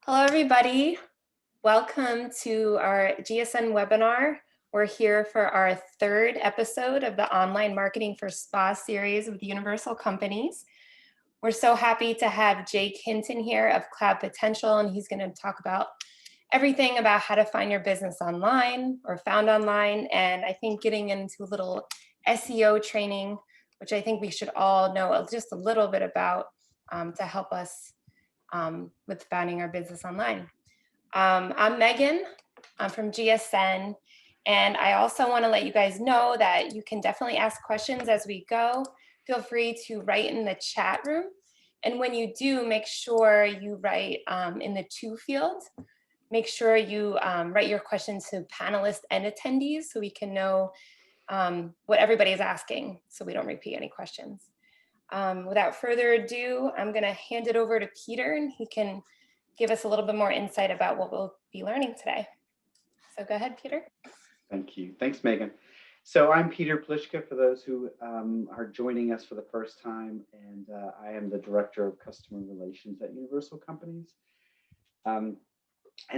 Hello, everybody. Welcome to our GSN webinar. We're here for our third episode of the Online Marketing for SPAS series with Universal Companies. We're so happy to have Jake Hinton here of Cloud Potential, and he's going to talk about everything about how to find your business online or found online, and I think getting into a little SEO training, which I think we should all know just a little bit about to help us with founding our business online. I'm Megan. I'm from GSN. And I also want to let you guys know that you can definitely ask questions as we go. Feel free to write in the chat room. And when you do, make sure you write in the to field. Make sure you write your questions to panelists and attendees so we can know what everybody is asking so we don't repeat any questions. Without further ado, I'm going to hand it over to Peter, and he can give us a little bit more insight about what we'll be learning today. So go ahead, Peter. Thank you. Thanks, Megan. So I'm Peter Pliszka, for those who are joining us for the first time, and I am the Director of Customer Relations at Universal Companies. And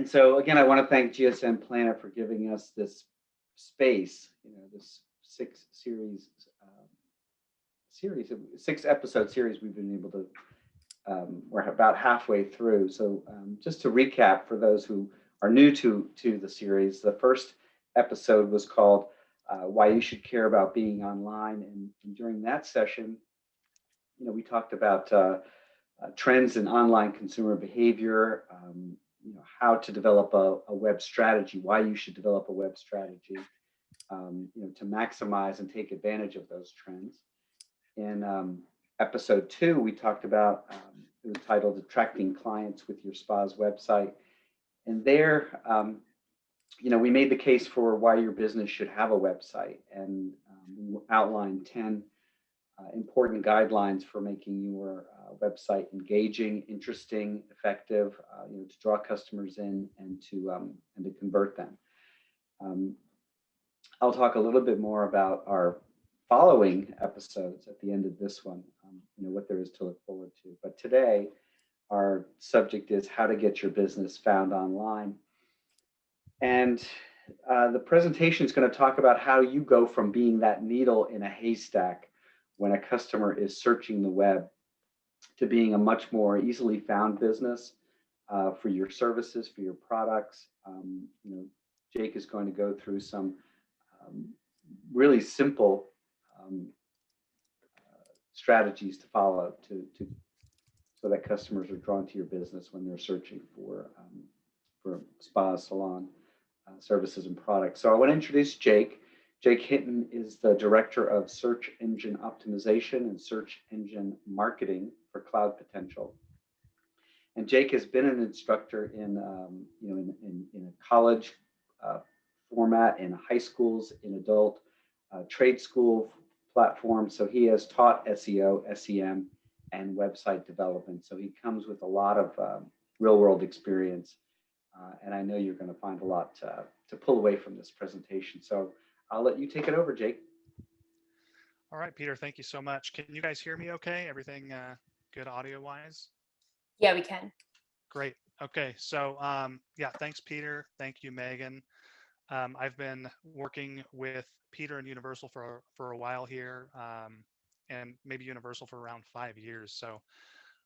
so again, I want to thank GSN Planet for giving us this space, this six-episode series we've been able to, we're about halfway through. So just to recap for those who are new to the series, the first episode was called Why You Should Care About Being Online. And during that session, we talked about trends in online consumer behavior, how to develop a web strategy, why you should develop a web strategy, to maximize and take advantage of those trends. In episode 2, we talked about, it was titled Attracting Clients with Your SPAS Website. And there, we made the case for why your business should have a website, and we outlined 10 important guidelines for making your website engaging, interesting, effective, to draw customers in and to convert them. I'll talk a little bit more about our following episodes at the end of this one, what there is to look forward to. But today, our subject is how to get your business found online. And the presentation is going to talk about how you go from being that needle in a haystack when a customer is searching the web to being a much more easily found business for your services, for your products. Jake is going to go through some really simple strategies to follow so that customers are drawn to your business when they're searching for spa, salon services and products. So I want to introduce Jake. Jake Hinton is the Director of Search Engine Optimization and Search Engine Marketing for Cloud Potential. And Jake has been an instructor in a college format, in high schools, in adult trade school platforms. So he has taught SEO, SEM, and website development. So he comes with a lot of real-world experience. And I know you're going to find a lot to pull away from this presentation. So I'll let you take it over, Jake. All right, Peter, thank you so much. Can you guys hear me okay? Everything good audio-wise? Yeah, we can. Great. Okay, so yeah, thanks, Peter. Thank you, Megan. I've been working with Peter and Universal for a while here, and maybe Universal for around 5 years. So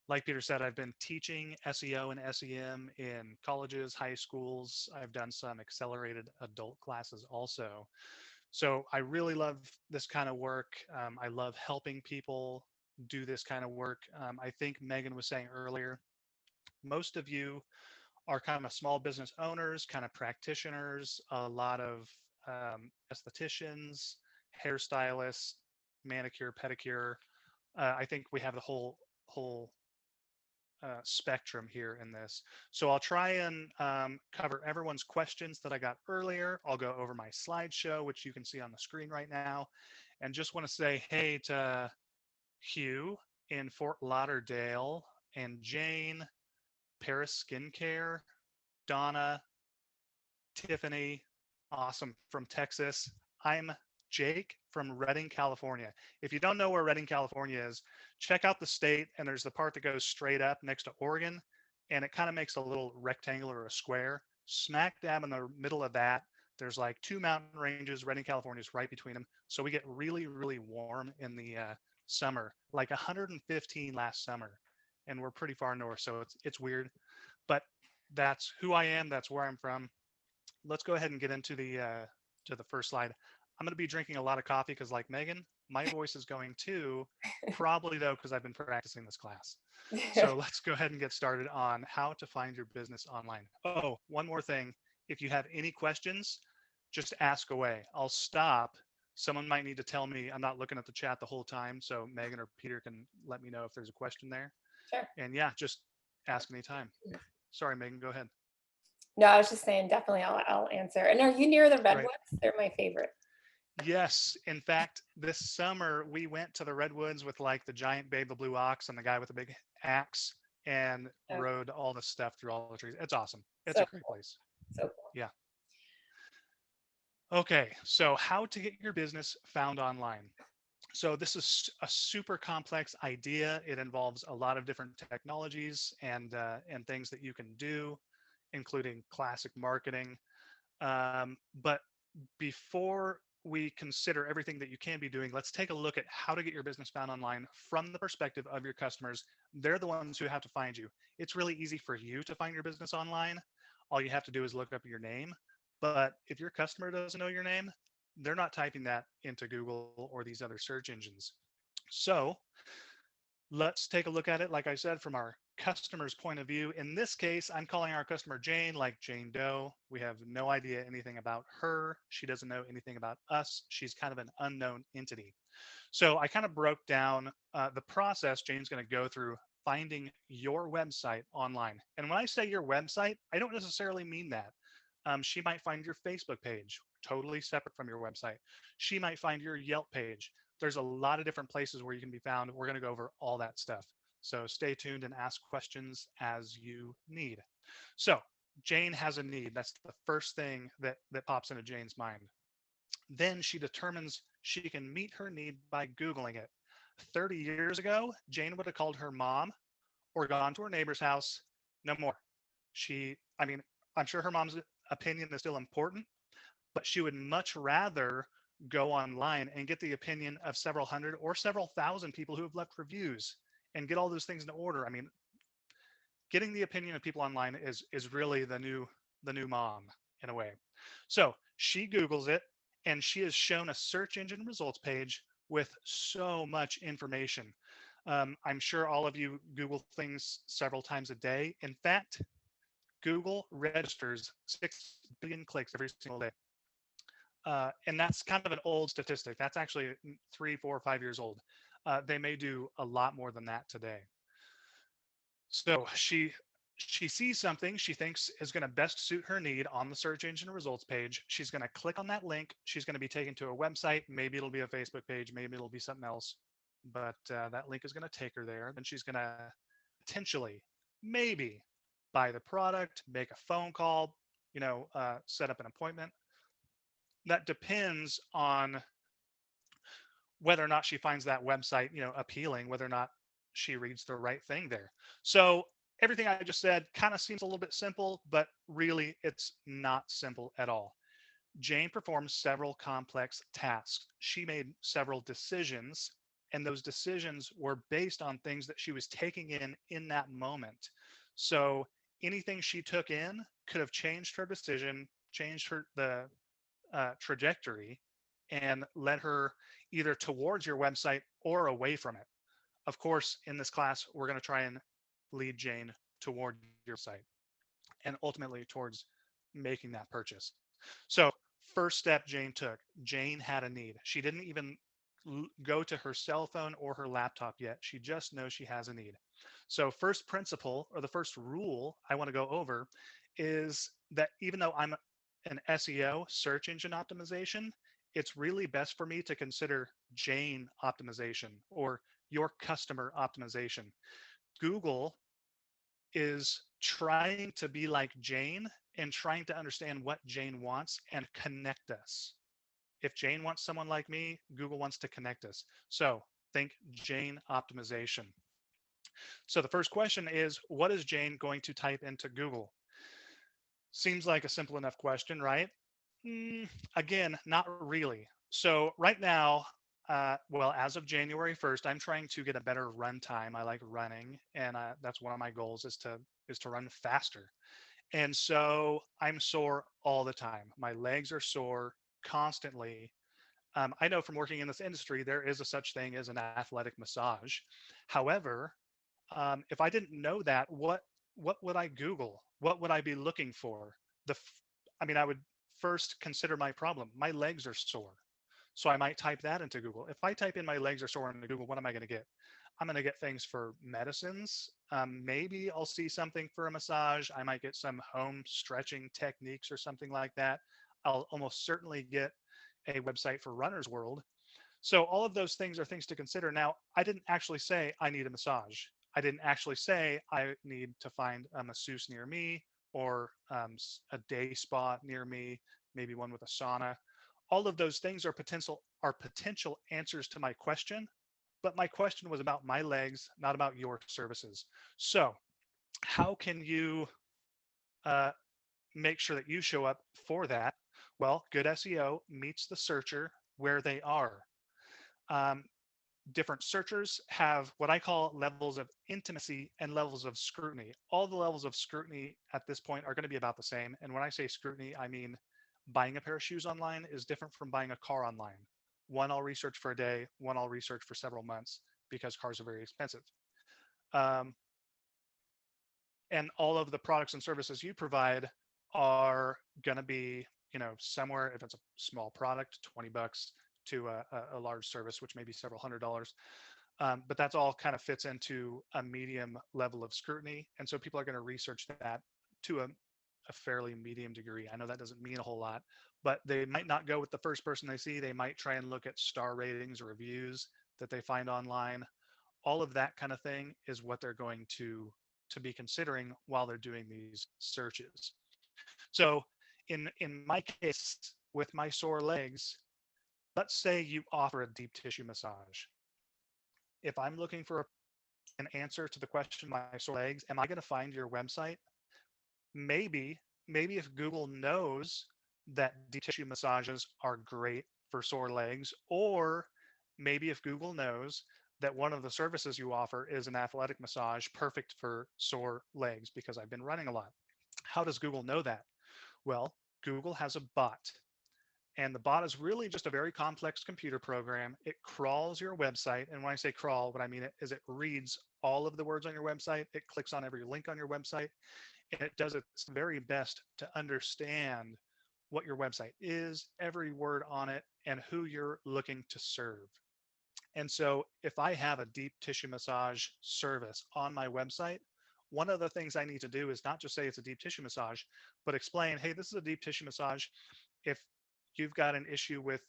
like Peter said, I've been teaching SEO and SEM in colleges, high schools. I've done some accelerated adult classes also. So I really love this kind of work. I love helping people do this kind of work. I think Megan was saying earlier, most of you are kind of small business owners, kind of practitioners, a lot of estheticians, hairstylists, manicure, pedicure. I think we have the whole spectrum here in this. So I'll try and cover everyone's questions that I got earlier. I'll go over my slideshow, which you can see on the screen right now. And just want to say hey to Hugh in Fort Lauderdale, and Jane, Paris Skincare, Donna, Tiffany, awesome, from Texas. I'm Jake from Redding, California. If you don't know where Redding, California is, check out the state, and there's the part that goes straight up next to Oregon. and it kind of makes a little rectangle or a square. Smack dab in the middle of that, there's like two mountain ranges. Redding, California is right between them. So we get really, really warm in the summer, like 115 last summer, and we're pretty far north, so it's weird. But that's who I am. That's where I'm from. Let's go ahead and get into the to the first slide. I'm going to be drinking a lot of coffee because, like Megan, my voice is going too. Probably though, because I've been practicing this class. So let's go ahead and get started on how to find your business online. Oh, one more thing. If you have any questions, just ask away. I'll stop. Someone might need to tell me. I'm not looking at the chat the whole time, so Megan or Peter can let me know if there's a question there. Sure. And yeah, just ask anytime. Sorry, Megan, go ahead. No, I was just saying, definitely I'll answer. And are you near the Great. redwoods? They're my favorite. Yes. In fact, this summer we went to the redwoods with like the giant Babe the Blue Ox and the guy with the big axe and Oh, rode all the stuff through all the trees. It's awesome. It's so a great cool. place. So cool. Yeah. Okay. So how to get your business found online. So this is a super complex idea. It involves a lot of different technologies and things that you can do, including classic marketing. But before we consider everything that you can be doing, let's take a look at how to get your business found online from the perspective of your customers. They're the ones who have to find you. It's really easy for you to find your business online. All you have to do is look up your name. But if your customer doesn't know your name, they're not typing that into Google or these other search engines. So let's take a look at it, like I said, from our customer's point of view. In this case, I'm calling our customer Jane, like Jane Doe. We have no idea anything about her. She doesn't know anything about us. She's kind of an unknown entity. So I kind of broke down the process Jane's going to go through finding your website online. And when I say your website, I don't necessarily mean that. She might find your Facebook page, totally separate from your website. She might find your Yelp page. There's a lot of different places where you can be found. We're going to go over all that stuff. So stay tuned and ask questions as you need. So Jane has a need. That's the first thing that pops into Jane's mind. Then she determines she can meet her need by Googling it. 30 years ago, Jane would have called her mom or gone to her neighbor's house. No more. I mean, I'm sure her mom's opinion is still important, but she would much rather go online and get the opinion of several hundred or several thousand people who have left reviews and get all those things in order. I mean, getting the opinion of people online is really the new mom in a way. So she Googles it and she is shown a search engine results page with so much information. I'm sure all of you Google things several times a day. In fact, Google registers 6 billion clicks every single day. And that's kind of an old statistic. That's actually 3, 4, 5 years old. They may do a lot more than that today. So she sees something she thinks is going to best suit her need on the search engine results page. She's going to click on that link. She's going to be taken to a website. Maybe it'll be a Facebook page. Maybe it'll be something else. But that link is going to take her there. Then she's going to potentially, maybe, buy the product, make a phone call, set up an appointment. That depends on whether or not she finds that website, appealing, whether or not she reads the right thing there. So everything I just said kind of seems a little bit simple, but really it's not simple at all. Jane performed several complex tasks. She made several decisions, and those decisions were based on things that she was taking in that moment. So anything she took in could have changed her decision, changed the trajectory, and led her either towards your website or away from it. Of course, in this class, we're going to try and lead Jane toward your site and ultimately towards making that purchase. So first step Jane took, Jane had a need. She didn't even go to her cell phone or her laptop yet. She just knows she has a need. So first principle, or the first rule I want to go over, is that even though I'm an SEO, search engine optimization, it's really best for me to consider Jane optimization or your customer optimization. Google is trying to be like Jane and trying to understand what Jane wants and connect us. If Jane wants someone like me, Google wants to connect us. So think Jane optimization. So the first question is, what is Jane going to type into Google? Seems like a simple enough question, right? Again, not really. So right now, well, as of January 1st, I'm trying to get a better run time. I like running, and that's one of my goals is to run faster. And so I'm sore all the time. My legs are sore constantly. I know from working in this industry, there is a such thing as an athletic massage. However, if I didn't know that, what would I Google? What would I be looking for? I mean, I would first consider my problem. My legs are sore, so I might type that into Google. If I type in my legs are sore into Google, what am I going to get? I'm going to get things for medicines. Maybe I'll see something for a massage. I might get some home stretching techniques or something like that. I'll almost certainly get a website for Runner's World. So all of those things are things to consider. Now, I didn't actually say I need a massage. I didn't actually say I need to find a masseuse near me or a day spa near me, maybe one with a sauna. All of those things are potential answers to my question, but my question was about my legs, not about your services. So, how can you uh, make sure that you show up for that? Well, good SEO meets the searcher where they are. Um, Different searchers have what I call levels of intimacy and levels of scrutiny. All the levels of scrutiny at this point are going to be about the same. And when I say scrutiny, I mean buying a pair of shoes online is different from buying a car online. One I'll research for a day, one I'll research for several months because cars are very expensive. Um, and all of the products and services you provide are going to be, somewhere, if it's a small product, 20 bucks to a large service, which may be several $100s. But that's all kind of fits into a medium level of scrutiny. And so people are going to research that to a fairly medium degree. I know that doesn't mean a whole lot, but they might not go with the first person they see. They might try and look at star ratings or reviews that they find online. All of that kind of thing is what they're going to be considering while they're doing these searches. So in my case with my sore legs, let's say you offer a deep tissue massage. If I'm looking for an answer to the question, my sore legs, am I going to find your website? Maybe, maybe if Google knows that deep tissue massages are great for sore legs, or maybe if Google knows that one of the services you offer is an athletic massage perfect for sore legs because I've been running a lot. How does Google know that? Well, Google has a bot. And the bot is really just a very complex computer program. It crawls your website. And when I say crawl, what I mean is it reads all of the words on your website. It clicks on every link on your website. And it does its very best to understand what your website is, every word on it, and who you're looking to serve. And so if I have a deep tissue massage service on my website, one of the things I need to do is not just say it's a deep tissue massage, but explain, hey, this is a deep tissue massage. If you've got an issue with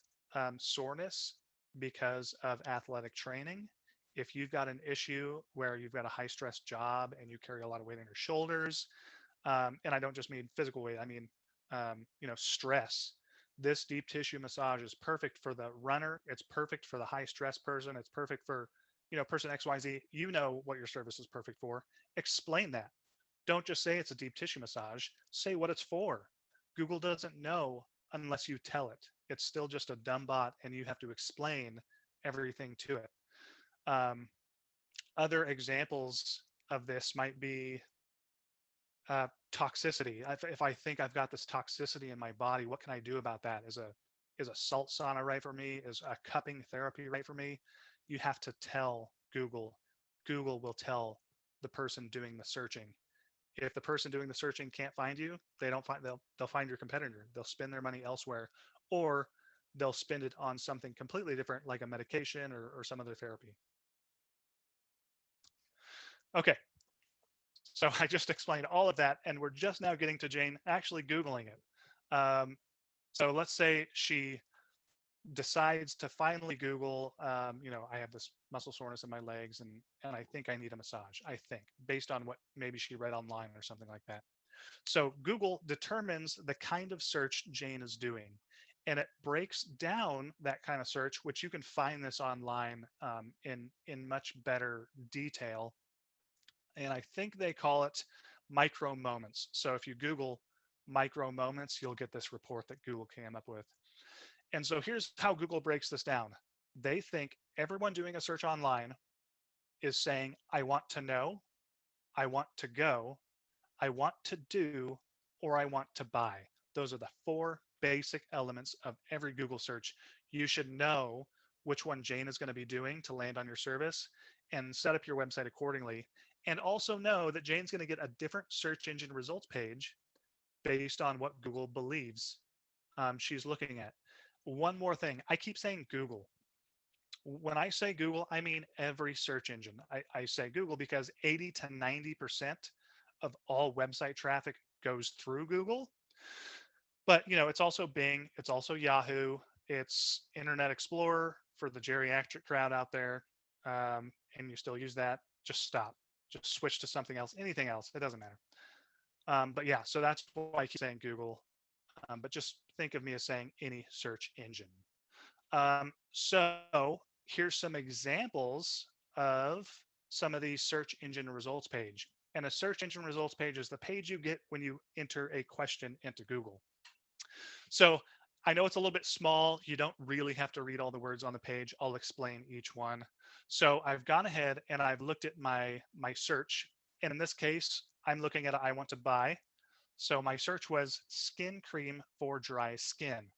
soreness because of athletic training, if you've got an issue where you've got a high stress job and you carry a lot of weight on your shoulders, and I don't just mean physical weight, I mean, stress. This deep tissue massage is perfect for the runner. It's perfect for the high stress person. It's perfect for, person XYZ. You know what your service is perfect for. Explain that. Don't just say it's a deep tissue massage. Say what it's for. Google doesn't know unless you tell it. It's still just a dumb bot, and you have to explain everything to it. Um, Other examples of this might be toxicity. If I think I've got this toxicity in my body, what can I do about that? Is a salt sauna right for me? Is a cupping therapy right for me? You have to tell Google. Google will tell the person doing the searching. If the person doing the searching can't find you, they'll find your competitor. They'll spend their money elsewhere, or they'll spend it on something completely different, like a medication or some other therapy. Okay, so I just explained all of that, and we're just now getting to Jane actually Googling it. So let's say she decides to finally Google, I have this muscle soreness in my legs, and I think I need a massage. I think, based on what maybe she read online or something like that. So Google determines the kind of search Jane is doing, and it breaks down that kind of search, which you can find this online in much better detail and I think they call it micro moments. So if you Google micro moments, you'll get this report that Google came up with. And so here's how Google breaks this down. They think everyone doing a search online is saying, I want to know, I want to go, I want to do, or I want to buy. Those are the four basic elements of every Google search. You should know which one Jane is going to be doing to land on your service and set up your website accordingly. And also know that Jane's going to get a different search engine results page based on what Google believes she's looking at. One more thing, I keep saying Google. When I say Google, I mean every search engine. I say Google because 80 to 90% of all website traffic goes through Google. But it's also Bing, it's also Yahoo, it's Internet Explorer for the geriatric crowd out there, and you still use that. Just stop. Just switch to something else. Anything else, it doesn't matter. But yeah, so that's why I keep saying Google. But just think of me as saying any search engine. So here's some examples of some of these search engine results page. And a search engine results page is the page you get when you enter a question into Google. So I know it's a little bit small. You don't really have to read all the words on the page. I'll explain each one. So I've gone ahead and I've looked at my search. And in this case, I'm looking at I want to buy. So my search was skin cream for dry skin.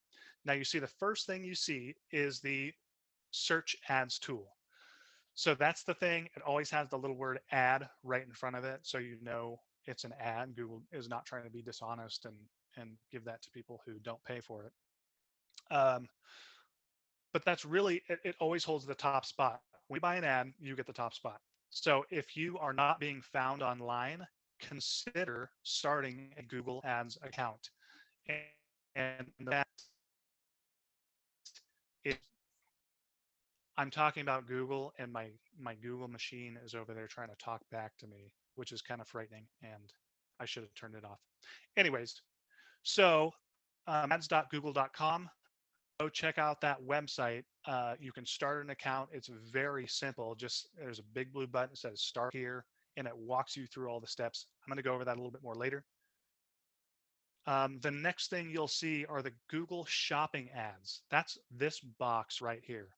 Now you see the first thing you see is the search ads tool. So that's the thing. It always has the little word ad right in front of it. So you know it's an ad. Google is not trying to be dishonest and give that to people who don't pay for it. But that's really, it always holds the top spot. When you buy an ad, you get the top spot. So if you are not being found online, consider starting a Google Ads account. And that is, I'm talking about Google, and my Google machine is over there trying to talk back to me, which is kind of frightening, and I should have turned it off. Anyways, so ads.google.com. Go check out that website. You can start an account. It's very simple. Just there's a big blue button that says start here, and it walks you through all the steps. I'm going to go over that a little bit more later. The next thing you'll see are the Google shopping ads. That's this box right here.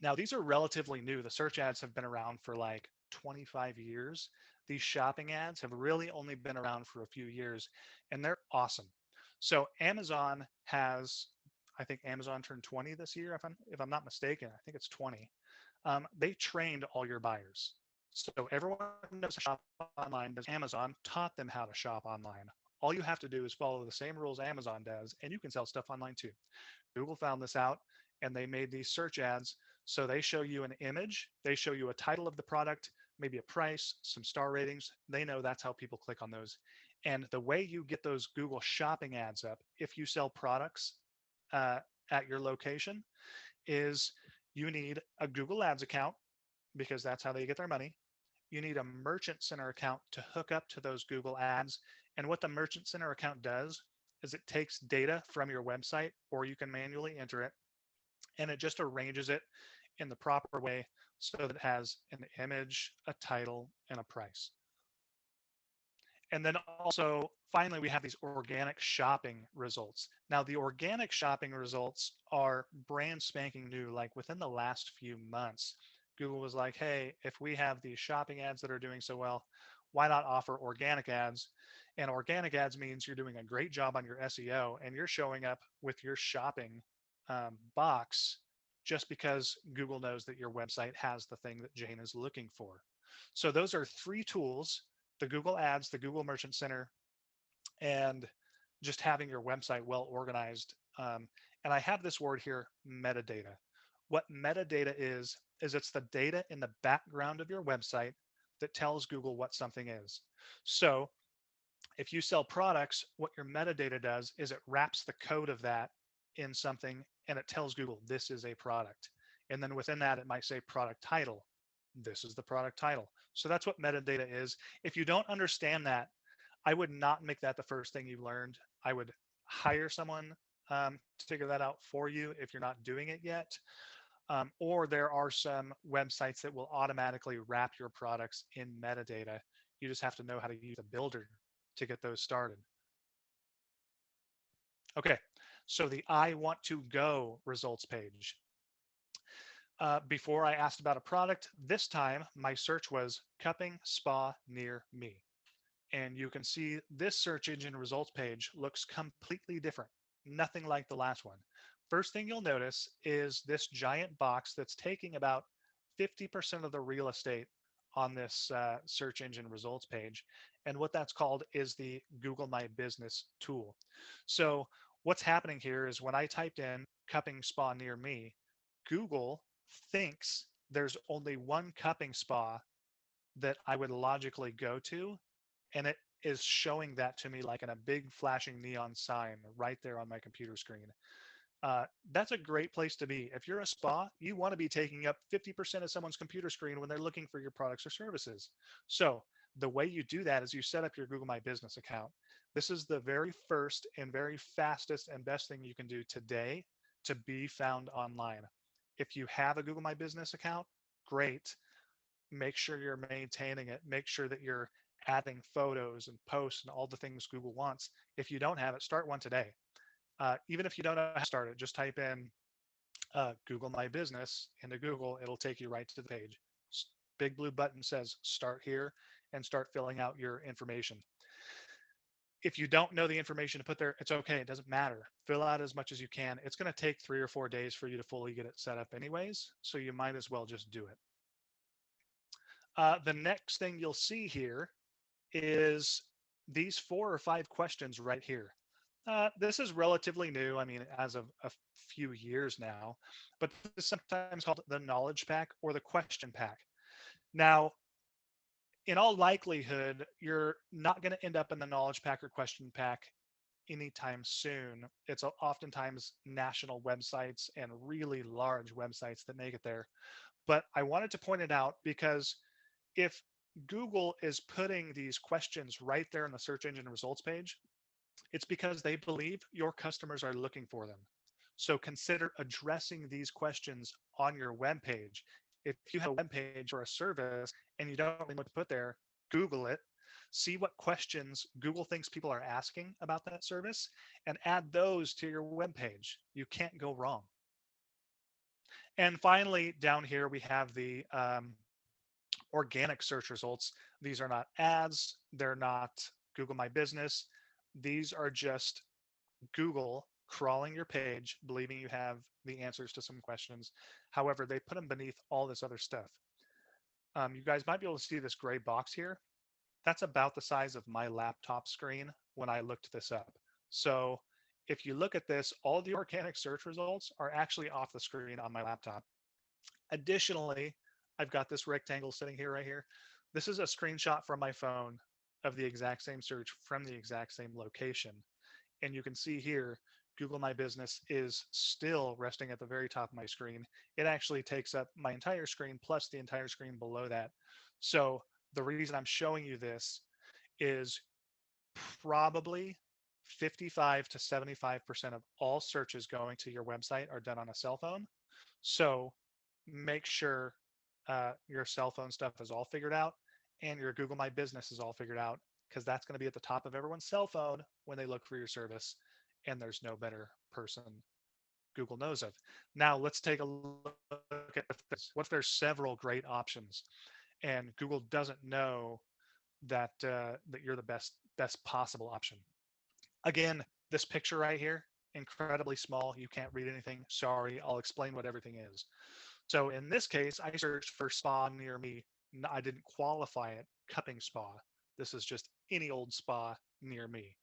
Now, these are relatively new. The search ads have been around for like 25 years. These shopping ads have really only been around for a few years, and they're awesome. So Amazon has, I think Amazon turned 20 this year, if I'm not mistaken. I think it's 20. They trained all your buyers. So everyone knows to shop online because Amazon taught them how to shop online. All you have to do is follow the same rules Amazon does, and you can sell stuff online too. Google found this out, and they made these search ads. So they show you an image, they show you a title of the product, maybe a price, some star ratings. They know that's how people click on those. And the way you get those Google shopping ads up, if you sell products at your location, is you need a Google Ads account because that's how they get their money. You need a Merchant Center account to hook up to those Google Ads. And what the Merchant Center account does is it takes data from your website, or you can manually enter it, and it just arranges it in the proper way so that it has an image, a title, and a price. And then also, finally, we have these organic shopping results. Now, the organic shopping results are brand spanking new, like within the last few months. Google was like, hey, if we have these shopping ads that are doing so well, why not offer organic ads? And organic ads means you're doing a great job on your SEO and you're showing up with your shopping box just because Google knows that your website has the thing that Jane is looking for. So those are three tools: the Google Ads, the Google Merchant Center, and just having your website well organized. And I have this word here, metadata. What metadata is it's the data in the background of your website that tells Google what something is. So if you sell products, what your metadata does is it wraps the code of that in something and it tells Google this is a product. And then within that, it might say product title. This is the product title. So that's what metadata is. If you don't understand that, I would not make that the first thing you learned. I would hire someone to figure that out for you if you're not doing it yet. Or there are some websites that will automatically wrap your products in metadata. You just have to know how to use a builder to get those started. Okay, so the I want to go results page. Before I asked about a product, this time my search was cupping spa near me. And you can see this search engine results page looks completely different, nothing like the last one. First thing you'll notice is this giant box that's taking about 50% of the real estate on this search engine results page. And what that's called is the Google My Business tool. So what's happening here is when I typed in cupping spa near me, Google thinks there's only one cupping spa that I would logically go to, and it is showing that to me like in a big flashing neon sign right there on my computer screen. That's a great place to be. If you're a spa, you want to be taking up 50% of someone's computer screen when they're looking for your products or services. So the way you do that is you set up your Google My Business account. This is the very first and very fastest and best thing you can do today to be found online. If you have a Google My Business account, great. Make sure you're maintaining it. Make sure that you're adding photos and posts and all the things Google wants. If you don't have it, start one today. Even if you don't know how to start it, just type in Google My Business into Google. It'll take you right to the page. Big blue button says start here and start filling out your information. If you don't know the information to put there, it's okay. It doesn't matter. Fill out as much as you can. It's going to take 3 or 4 days for you to fully get it set up anyways. So you might as well just do it. The next thing you'll see here is these 4 or 5 questions right here. This is relatively new. I mean, as of a few years now, but this is sometimes called the knowledge pack or the question pack. Now, in all likelihood, you're not going to end up in the knowledge pack or question pack anytime soon. It's oftentimes national websites and really large websites that make it there. But I wanted to point it out because if Google is putting these questions right there in the search engine results page, it's because they believe your customers are looking for them. So consider addressing these questions on your web page. If you have a web page or a service and you don't know what to put there, Google it, see what questions Google thinks people are asking about that service, and add those to your web page. You can't go wrong. And finally, down here, we have the organic search results. These are not ads. They're not Google My Business. These are just Google crawling your page, believing you have the answers to some questions. However, they put them beneath all this other stuff. You guys might be able to see this gray box here. That's about the size of my laptop screen when I looked this up. So if you look at this, all the organic search results are actually off the screen on my laptop. Additionally, I've got this rectangle sitting here right here. This is a screenshot from my phone of the exact same search from the exact same location. And you can see here, Google My Business is still resting at the very top of my screen. It actually takes up my entire screen plus the entire screen below that. So the reason I'm showing you this is probably 55 to 75% of all searches going to your website are done on a cell phone. So make sure your cell phone stuff is all figured out and your Google My Business is all figured out, because that's going to be at the top of everyone's cell phone when they look for your service, and there's no better person Google knows of. Now let's take a look at this. What if there's several great options and Google doesn't know that that you're the best possible option? Again, this picture right here, incredibly small. You can't read anything. Sorry, I'll explain what everything is. So in this case, I searched for spa near me. I didn't qualify it cupping spa. This is just any old spa near me.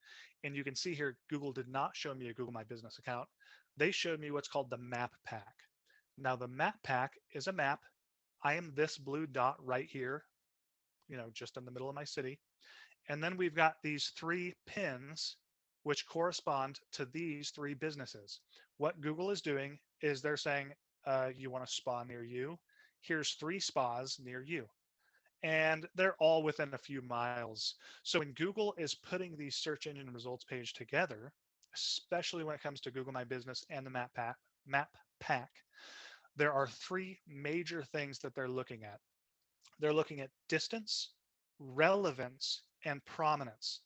And you can see here, Google did not show me a Google My Business account. They showed me what's called the map pack. Now the map pack is a map. I am this blue dot right here, just in the middle of my city. And then we've got these 3 pins which correspond to these 3 businesses. What Google is doing is they're saying, you want a spa near you. Here's 3 spas near you. And they're all within a few miles. So when Google is putting these search engine results page together, especially when it comes to Google My Business and the map pack, there are three major things that they're looking at. They're looking at distance, relevance, and prominence.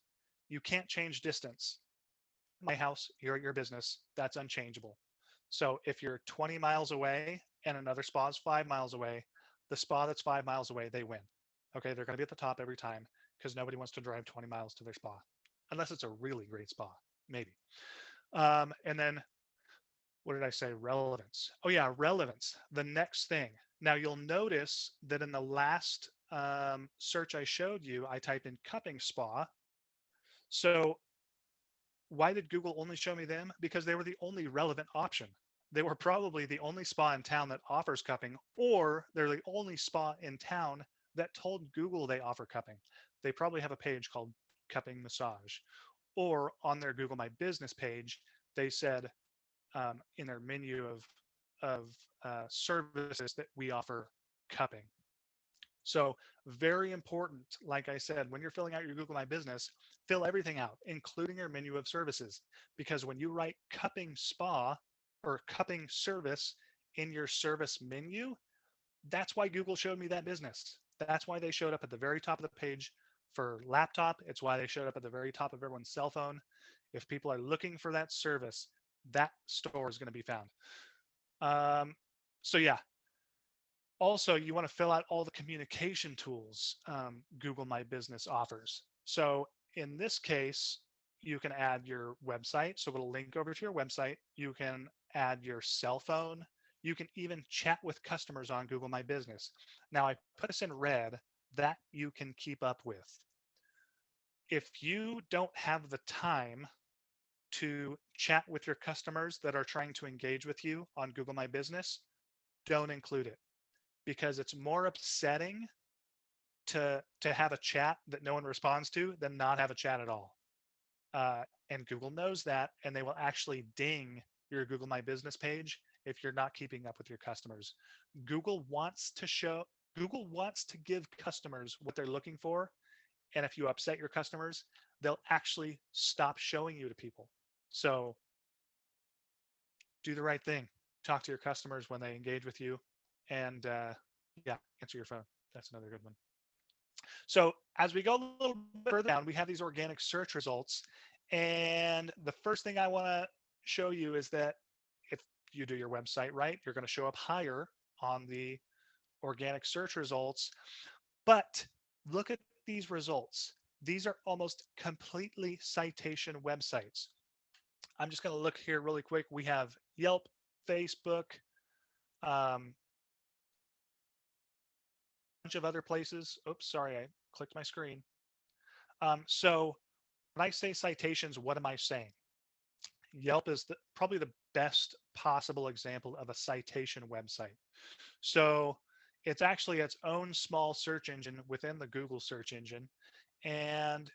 You can't change distance. My house, you're at your business, that's unchangeable. So if you're 20 miles away and another spa is 5 miles away, the spa that's 5 miles away, they win. Okay, they're going to be at the top every time because nobody wants to drive 20 miles to their spa, unless it's a really great spa, maybe. And then what did I say? Relevance. Oh yeah, relevance. The next thing. Now you'll notice that in the last search I showed you, I typed in cupping spa. So why did Google only show me them? Because they were the only relevant option. They were probably the only spa in town that offers cupping, or they're the only spa in town that told Google they offer cupping. They probably have a page called cupping massage, or on their Google My Business page, they said in their menu of services that we offer cupping. So very important, like I said, when you're filling out your Google My Business, fill everything out, including your menu of services. Because when you write cupping spa or cupping service in your service menu, that's why Google showed me that business. That's why they showed up at the very top of the page for laptop. It's why they showed up at the very top of everyone's cell phone. If people are looking for that service, that store is going to be found. So yeah, also, you want to fill out all the communication tools Google My Business offers. So in this case, you can add your website. So it'll link over to your website. You can add your cell phone. You can even chat with customers on Google My Business. Now, I put this in red that you can keep up with. If you don't have the time to chat with your customers that are trying to engage with you on Google My Business, don't include it, because it's more upsetting to have a chat that no one responds to than not have a chat at all. And Google knows that, and they will actually ding your Google My Business page if you're not keeping up with your customers. Google wants to give customers what they're looking for, and if you upset your customers, they'll actually stop showing you to people. So do the right thing. Talk to your customers when they engage with you, and yeah, answer your phone. That's another good one. So as we go a little bit further down, we have these organic search results. And the first thing I want to show you is that if you do your website right, you're going to show up higher on the organic search results. But look at these results. These are almost completely citation websites. I'm just going to look here really quick. We have Yelp, Facebook, bunch of other places. Oops, sorry, I clicked my screen. So when I say citations, what am I saying? Yelp is probably the best possible example of a citation website. So it's actually its own small search engine within the Google search engine. And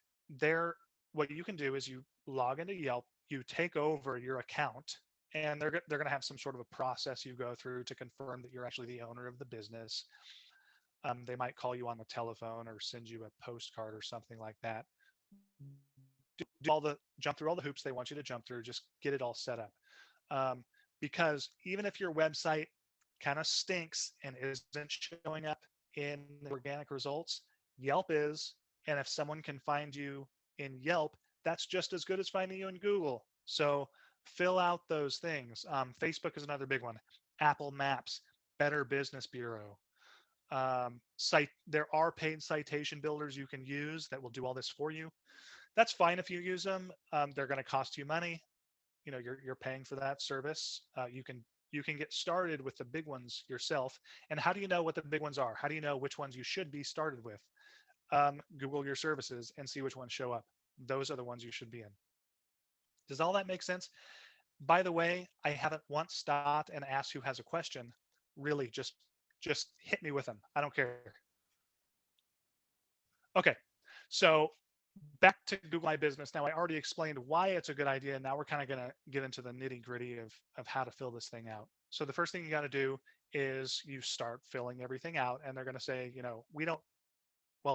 what you can do is you log into Yelp, you take over your account, and they're going to have some sort of a process you go through to confirm that you're actually the owner of the business. They might call you on the telephone or send you a postcard or something like that. Jump through all the hoops they want you to jump through. Just get it all set up. Because even if your website kind of stinks and isn't showing up in organic results, Yelp is. And if someone can find you in Yelp, that's just as good as finding you in Google. So fill out those things. Facebook is another big one. Apple Maps, Better Business Bureau. There are paid citation builders you can use that will do all this for you. That's fine if you use them. They're going to cost you money. You know, you're paying for that service. You can get started with the big ones yourself. And how do you know what the big ones are? How do you know which ones you should be started with? Google your services and see which ones show up. Those are the ones you should be in. Does all that make sense? By the way, I haven't once stopped and asked who has a question. Really, just hit me with them. I don't care. Okay, so back to Google My Business. Now, I already explained why it's a good idea. Now we're kind of going to get into the nitty gritty of how to fill this thing out. So the first thing you got to do is you start filling everything out, and they're going to say,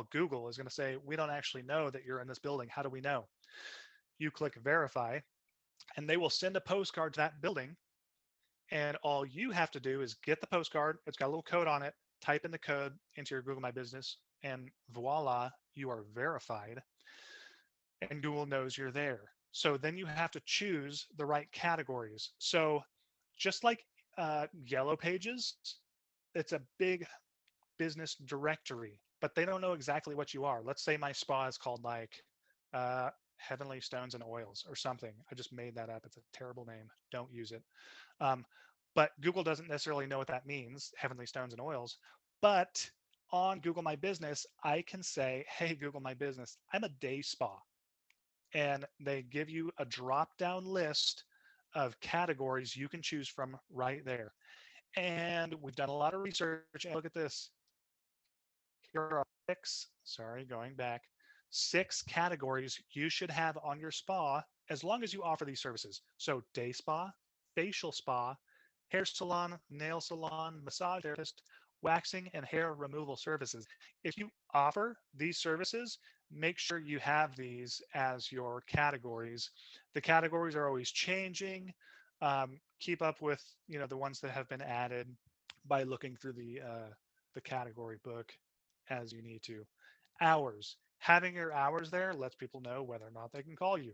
Google is going to say, we don't actually know that you're in this building. How do we know? You click verify, and they will send a postcard to that building, And all you have to do is get the postcard. It's got a little code on it. Type in the code into your Google My Business, and voila, you are verified, and Google knows you're there. So then you have to choose the right categories. So just like Yellow Pages, it's a big business directory, but they don't know exactly what you are. Let's say my spa is called like Heavenly Stones and Oils or something. I just made that up. It's a terrible name. Don't use it. Um, but Google doesn't necessarily know what that means, Heavenly Stones and Oils. But on Google My Business, I can say, hey, Google My Business, I'm a day spa. And they give you a drop down list of categories you can choose from right there. And we've done a lot of research. And look at this. Here are going back, 6 categories you should have on your spa as long as you offer these services. So day spa, facial spa, hair salon, nail salon, massage therapist, waxing, and hair removal services. If you offer these services, make sure you have these as your categories. The categories are always changing. Keep up with the ones that have been added by looking through the category book as you need to. Hours. Having your hours there lets people know whether or not they can call you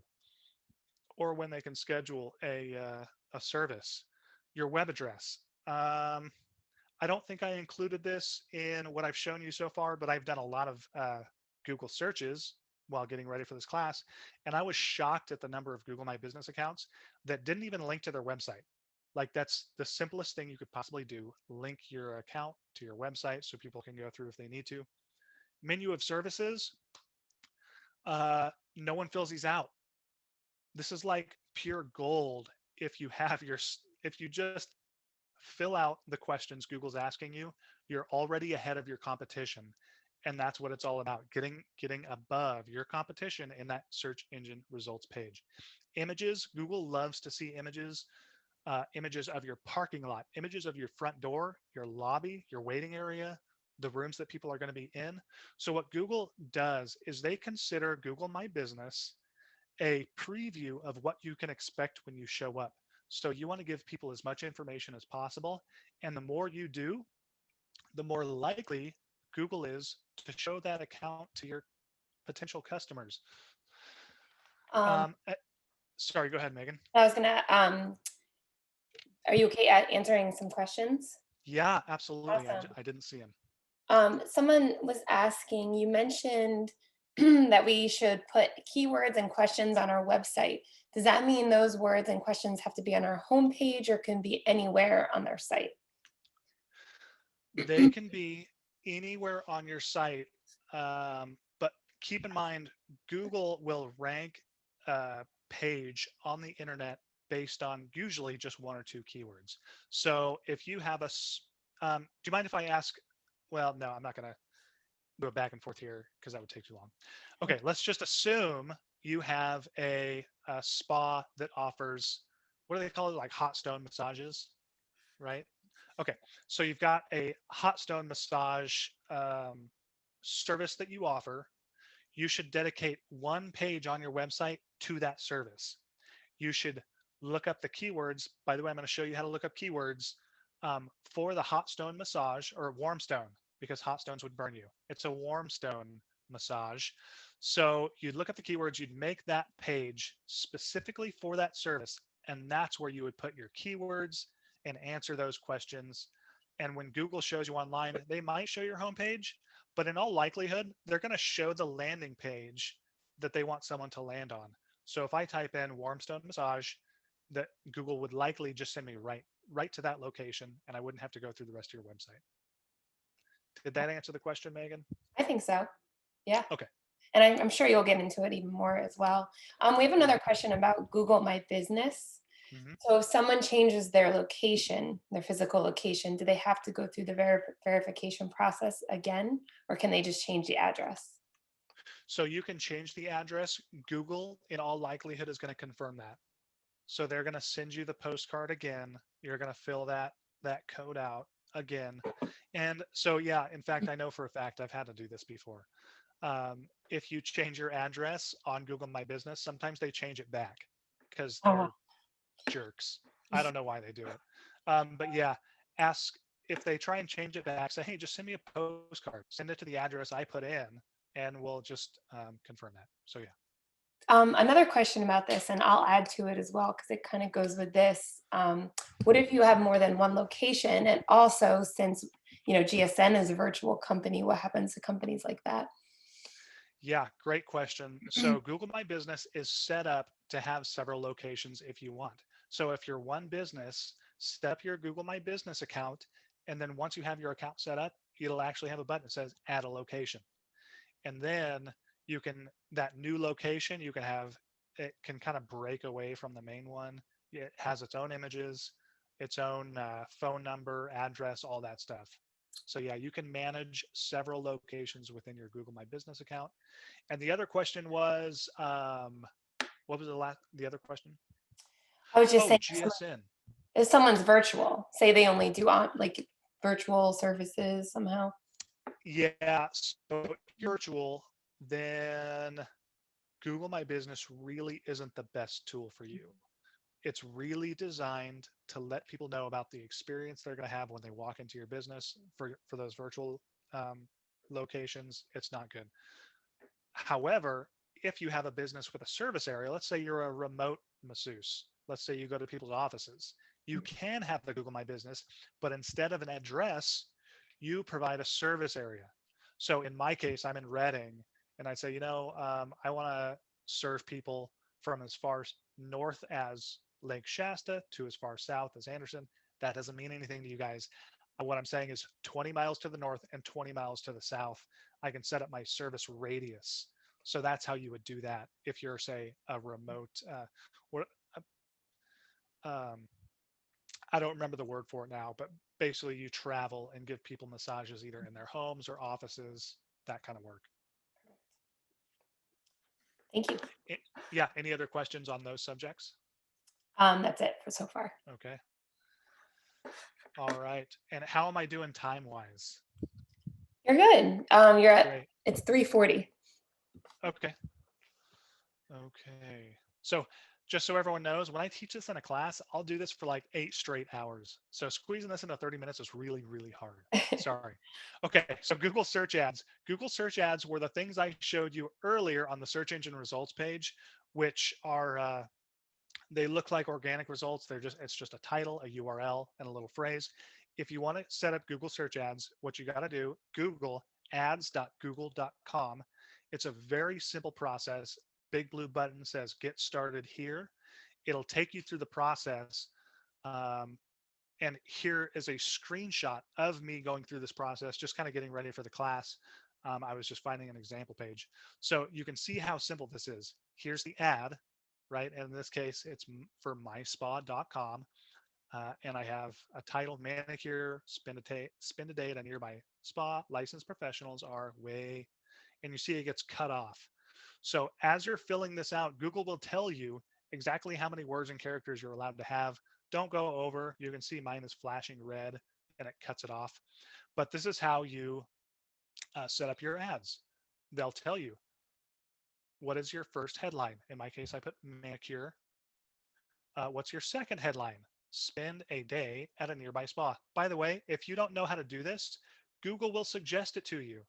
or when they can schedule a service. Your web address. I don't think I included this in what I've shown you so far, but I've done a lot of Google searches while getting ready for this class, and I was shocked at the number of Google My Business accounts that didn't even link to their website. Like, that's the simplest thing you could possibly do. Link your account to your website so people can go through if they need to. Menu of services. No one fills these out. This is like pure gold. If you just fill out the questions Google's asking you, you're already ahead of your competition. And that's what it's all about, getting above your competition in that search engine results page. Images. Google loves to see images. Images of your parking lot, images of your front door, your lobby, your waiting area, the rooms that people are going to be in. So what Google does is they consider Google My Business a preview of what you can expect when you show up. So you want to give people as much information as possible. And the more you do, the more likely Google is to show that account to your potential customers. Um, Sorry, go ahead, Megan. I was gonna, are you okay at answering some questions? Yeah, absolutely. Awesome. I didn't see him. Someone was asking, you mentioned that we should put keywords and questions on our website. Does that mean those words and questions have to be on our homepage or can be anywhere on their site? They can be anywhere on your site, but keep in mind, Google will rank a page on the internet based on usually just 1 or 2 keywords. So if you have do you mind if I ask? Well, no, I'm not going to go back and forth here because that would take too long. Okay, let's just assume you have a spa that offers, what do they call it? Like hot stone massages, right? Okay, so you've got a hot stone massage service that you offer. You should dedicate 1 page on your website to that service. You should look up the keywords. By the way, I'm going to show you how to look up keywords for the hot stone massage, or warm stone, because hot stones would burn you. It's a warm stone massage. So you'd look up the keywords, you'd make that page specifically for that service, and that's where you would put your keywords and answer those questions. And when Google shows you online, they might show your homepage, but in all likelihood, they're going to show the landing page that they want someone to land on. So if I type in warm stone massage, that Google would likely just send me right to that location, and I wouldn't have to go through the rest of your website. Did that answer the question, Megan? I think so. Yeah. Okay. And I'm sure you'll get into it even more as well. We have another question about Google My Business. Mm-hmm. So if someone changes their location, their physical location, do they have to go through the verification process again, or can they just change the address? So you can change the address. Google, in all likelihood, is going to confirm that. So they're going to send you the postcard again. You're going to fill that code out again. And so, yeah, in fact, I know for a fact I've had to do this before. If you change your address on Google My Business, sometimes they change it back because they're jerks. I don't know why they do it. But yeah, ask if they try and change it back. Say, hey, just send me a postcard. Send it to the address I put in, and we'll just confirm that. So yeah. Another question about this, and I'll add to it as well because it kind of goes with this. What if you have more than one location? And also, since GSN is a virtual company, what happens to companies like that? Yeah, great question. So Google My Business is set up to have several locations if you want. So if you're one business, set up your Google My Business account. And then once you have your account set up, it'll actually have a button that says add a location. And then you can, that new location, you can have, it can kind of break away from the main one. It has its own images, its own phone number, address, all that stuff. So yeah, you can manage several locations within your Google My Business account. And the other question was, what was the other question? I was just Oh, saying, GSN. if someone's virtual, say they only do on like virtual services somehow. Yeah, so if you're virtual, then Google My Business really isn't the best tool for you. It's really designed to let people know about the experience they're going to have when they walk into your business. For those virtual locations, it's not good. However, if you have a business with a service area, let's say you're a remote masseuse, let's say you go to people's offices, you can have the Google My Business, but instead of an address, you provide a service area. So in my case, I'm in Reading, and I say, I want to serve people from as far north as Lake Shasta to as far south as Anderson. That doesn't mean anything to you guys. What I'm saying is 20 miles to the north and 20 miles to the south, I can set up my service radius. So that's how you would do that if you're, say, a remote, or um, I don't remember the word for it now, but basically you travel and give people massages either in their homes or offices, that kind of work. Thank you. Yeah. Any other questions on those subjects? That's it for so far. Okay. All right. And how am I doing time wise? You're good. You're at, Great. it's 3:40. Okay. Okay. So just so everyone knows, when I teach this in a class, I'll do this for like 8 straight hours. So squeezing this into 30 minutes is really, really hard. Sorry. Okay. So Google search ads. Google search ads were the things I showed you earlier on the search engine results page, which are, they look like organic results. It's just a title, a URL, and a little phrase. If you want to set up Google search ads, what you got to do, Google ads.google.com. It's a very simple process. Big blue button says get started here. It'll take you through the process. Um, and here is a screenshot of me going through this process, just kind of getting ready for the class. I was just finding an example page. So you can see how simple this is. Here's the ad, right? And in this case, it's for myspa.com. And I have a title, manicure, spend a day at a nearby spa. Licensed professionals are way, and you see it gets cut off. So as you're filling this out, Google will tell you exactly how many words and characters you're allowed to have. Don't go over. You can see mine is flashing red and it cuts it off. But this is how you set up your ads. They'll tell you, what is your first headline? In my case, I put manicure. What's your second headline? Spend a day at a nearby spa. By the way, if you don't know how to do this, Google will suggest it to you.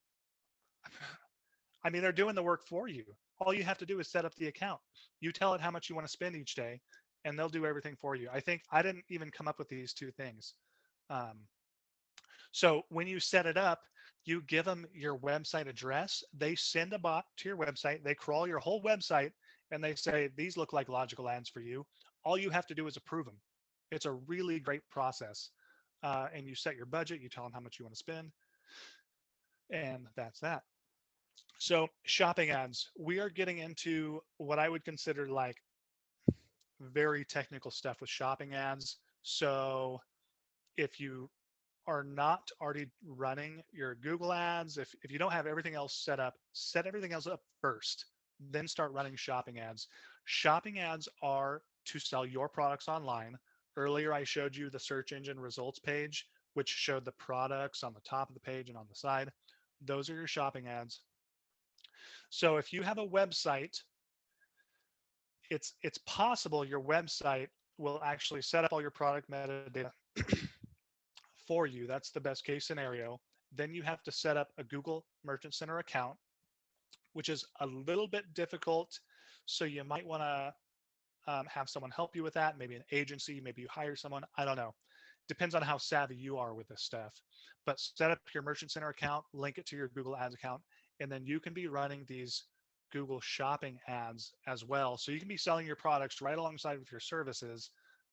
I mean, they're doing the work for you. All you have to do is set up the account. You tell it how much you want to spend each day, and they'll do everything for you. I think I didn't even come up with these two things. So when you set it up, you give them your website address. They send a bot to your website. They crawl your whole website, and they say, these look like logical ads for you. All you have to do is approve them. It's a really great process. And you set your budget. You tell them how much you want to spend. And that's that. So shopping ads, we are getting into what I would consider like very technical stuff with shopping ads. So if you are not already running your Google ads, if you don't have everything else set up, set everything else up first, then start running shopping ads. Shopping ads are to sell your products online. Earlier, I showed you the search engine results page, which showed the products on the top of the page and on the side. Those are your shopping ads. So if you have a website, it's possible your website will actually set up all your product metadata for you. That's the best case scenario. Then you have to set up a Google Merchant Center account, which is a little bit difficult. So you might want to have someone help you with that, maybe an agency, maybe you hire someone. I don't know. Depends on how savvy you are with this stuff. But set up your Merchant Center account, link it to your Google Ads account, and then you can be running these Google Shopping ads as well. So you can be selling your products right alongside with your services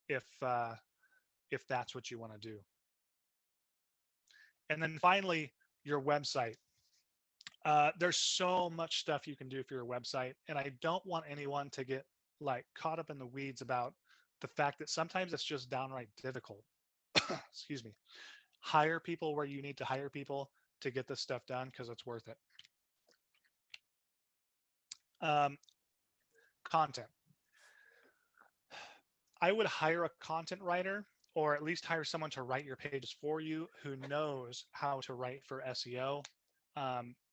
if that's what you want to do. And then finally, your website. There's so much stuff you can do for your website, and I don't want anyone to get like caught up in the weeds about the fact that sometimes it's just downright difficult. Excuse me. Hire people where you need to hire people to get this stuff done because it's worth it. Content. I would hire a content writer, or at least hire someone to write your pages for you who knows how to write for SEO.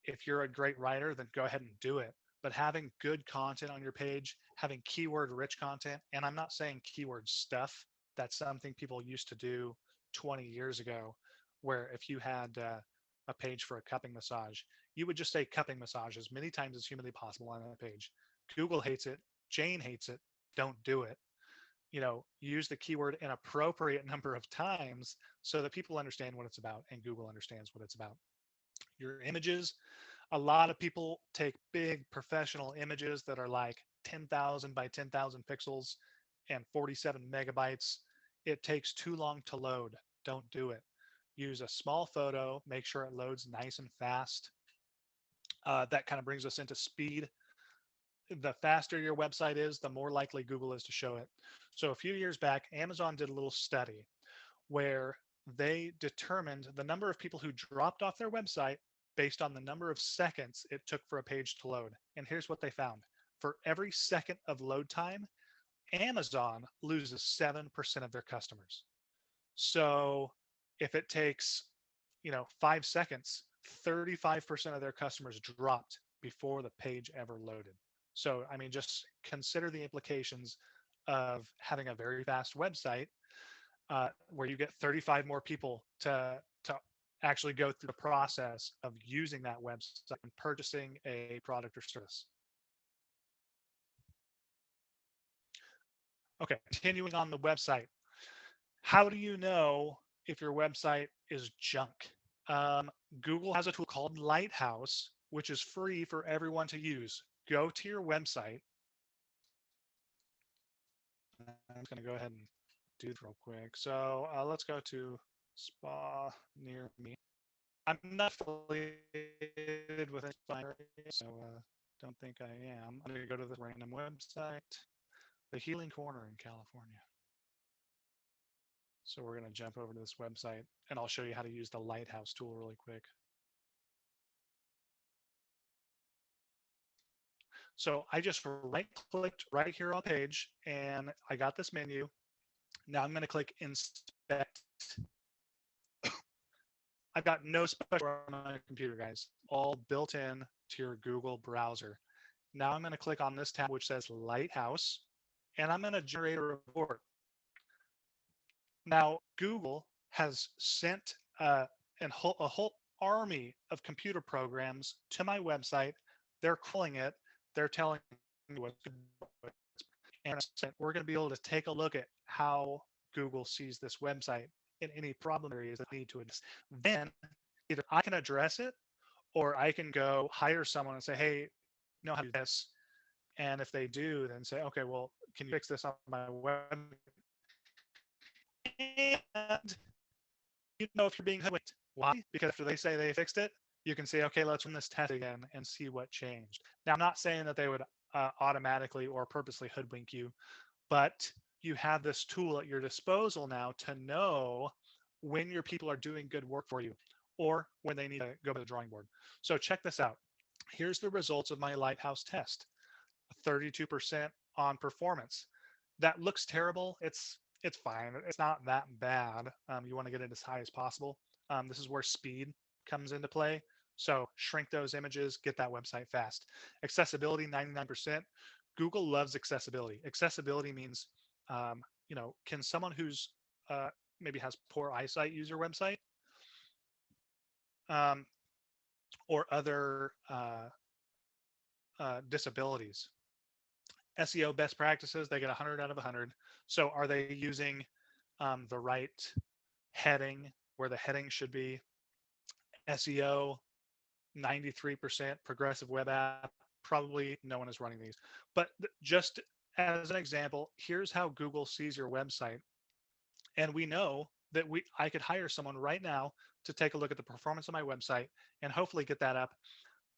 If you're a great writer, then go ahead and do it. But having good content on your page, having keyword rich content, and I'm not saying keyword stuff, that's something people used to do 20 years ago, where if you had a page for a cupping massage, you would just say cupping massage as many times as humanly possible on that page. Google hates it. Jane hates it. Don't do it. Use the keyword an appropriate number of times so that people understand what it's about and Google understands what it's about. Your images, a lot of people take big professional images that are like 10,000 by 10,000 pixels and 47 megabytes. It takes too long to load. Don't do it. Use a small photo, make sure it loads nice and fast. That kind of brings us into speed. The faster your website is, the more likely Google is to show it. So a few years back, Amazon did a little study where they determined the number of people who dropped off their website based on the number of seconds it took for a page to load. And here's what they found. For every second of load time, Amazon loses 7% of their customers. So if it takes, 5 seconds, 35% of their customers dropped before the page ever loaded. So, I mean, just consider the implications of having a very fast website where you get 35 more people to actually go through the process of using that website and purchasing a product or service. Okay, continuing on the website. How do you know if your website is junk? Google has a tool called Lighthouse, which is free for everyone to use. Go to your website. I'm just going to go ahead and do this real quick. So let's go to spa near me. I'm not affiliated with any spa area, so don't think I am. I'm going to go to this random website, the Healing Corner in California. So we're going to jump over to this website, and I'll show you how to use the Lighthouse tool really quick. So I just right-clicked right here on the page, and I got this menu. Now I'm going to click Inspect. I've got no special on my computer, guys. All built in to your Google browser. Now I'm going to click on this tab which says Lighthouse, and I'm going to generate a report. Now Google has sent a whole army of computer programs to my website. They're calling it. They're telling me what's good. And we're going to be able to take a look at how Google sees this website and any problem areas that need to address. Then either I can address it, or I can go hire someone and say, hey, know how to do this. And if they do, then say, okay, well, can you fix this on my web? And you know if you're being hoodwinked. Why? Because after they say they fixed it, you can say, okay, let's run this test again and see what changed. Now, I'm not saying that they would automatically or purposely hoodwink you, but you have this tool at your disposal now to know when your people are doing good work for you or when they need to go to the drawing board. So check this out. Here's the results of my Lighthouse test. 32% on performance. That looks terrible. It's fine. It's not that bad. You want to get it as high as possible. This is where speed comes into play. So shrink those images, get that website fast. Accessibility, 99%. Google loves accessibility. Accessibility means can someone who's maybe has poor eyesight use your website, um, or other disabilities? SEO best practices, they get 100 out of 100. So are they using the right heading where the heading should be? SEO 93% progressive web app, probably no one is running these. But just as an example, here's how Google sees your website. And we know that I could hire someone right now to take a look at the performance of my website and hopefully get that up.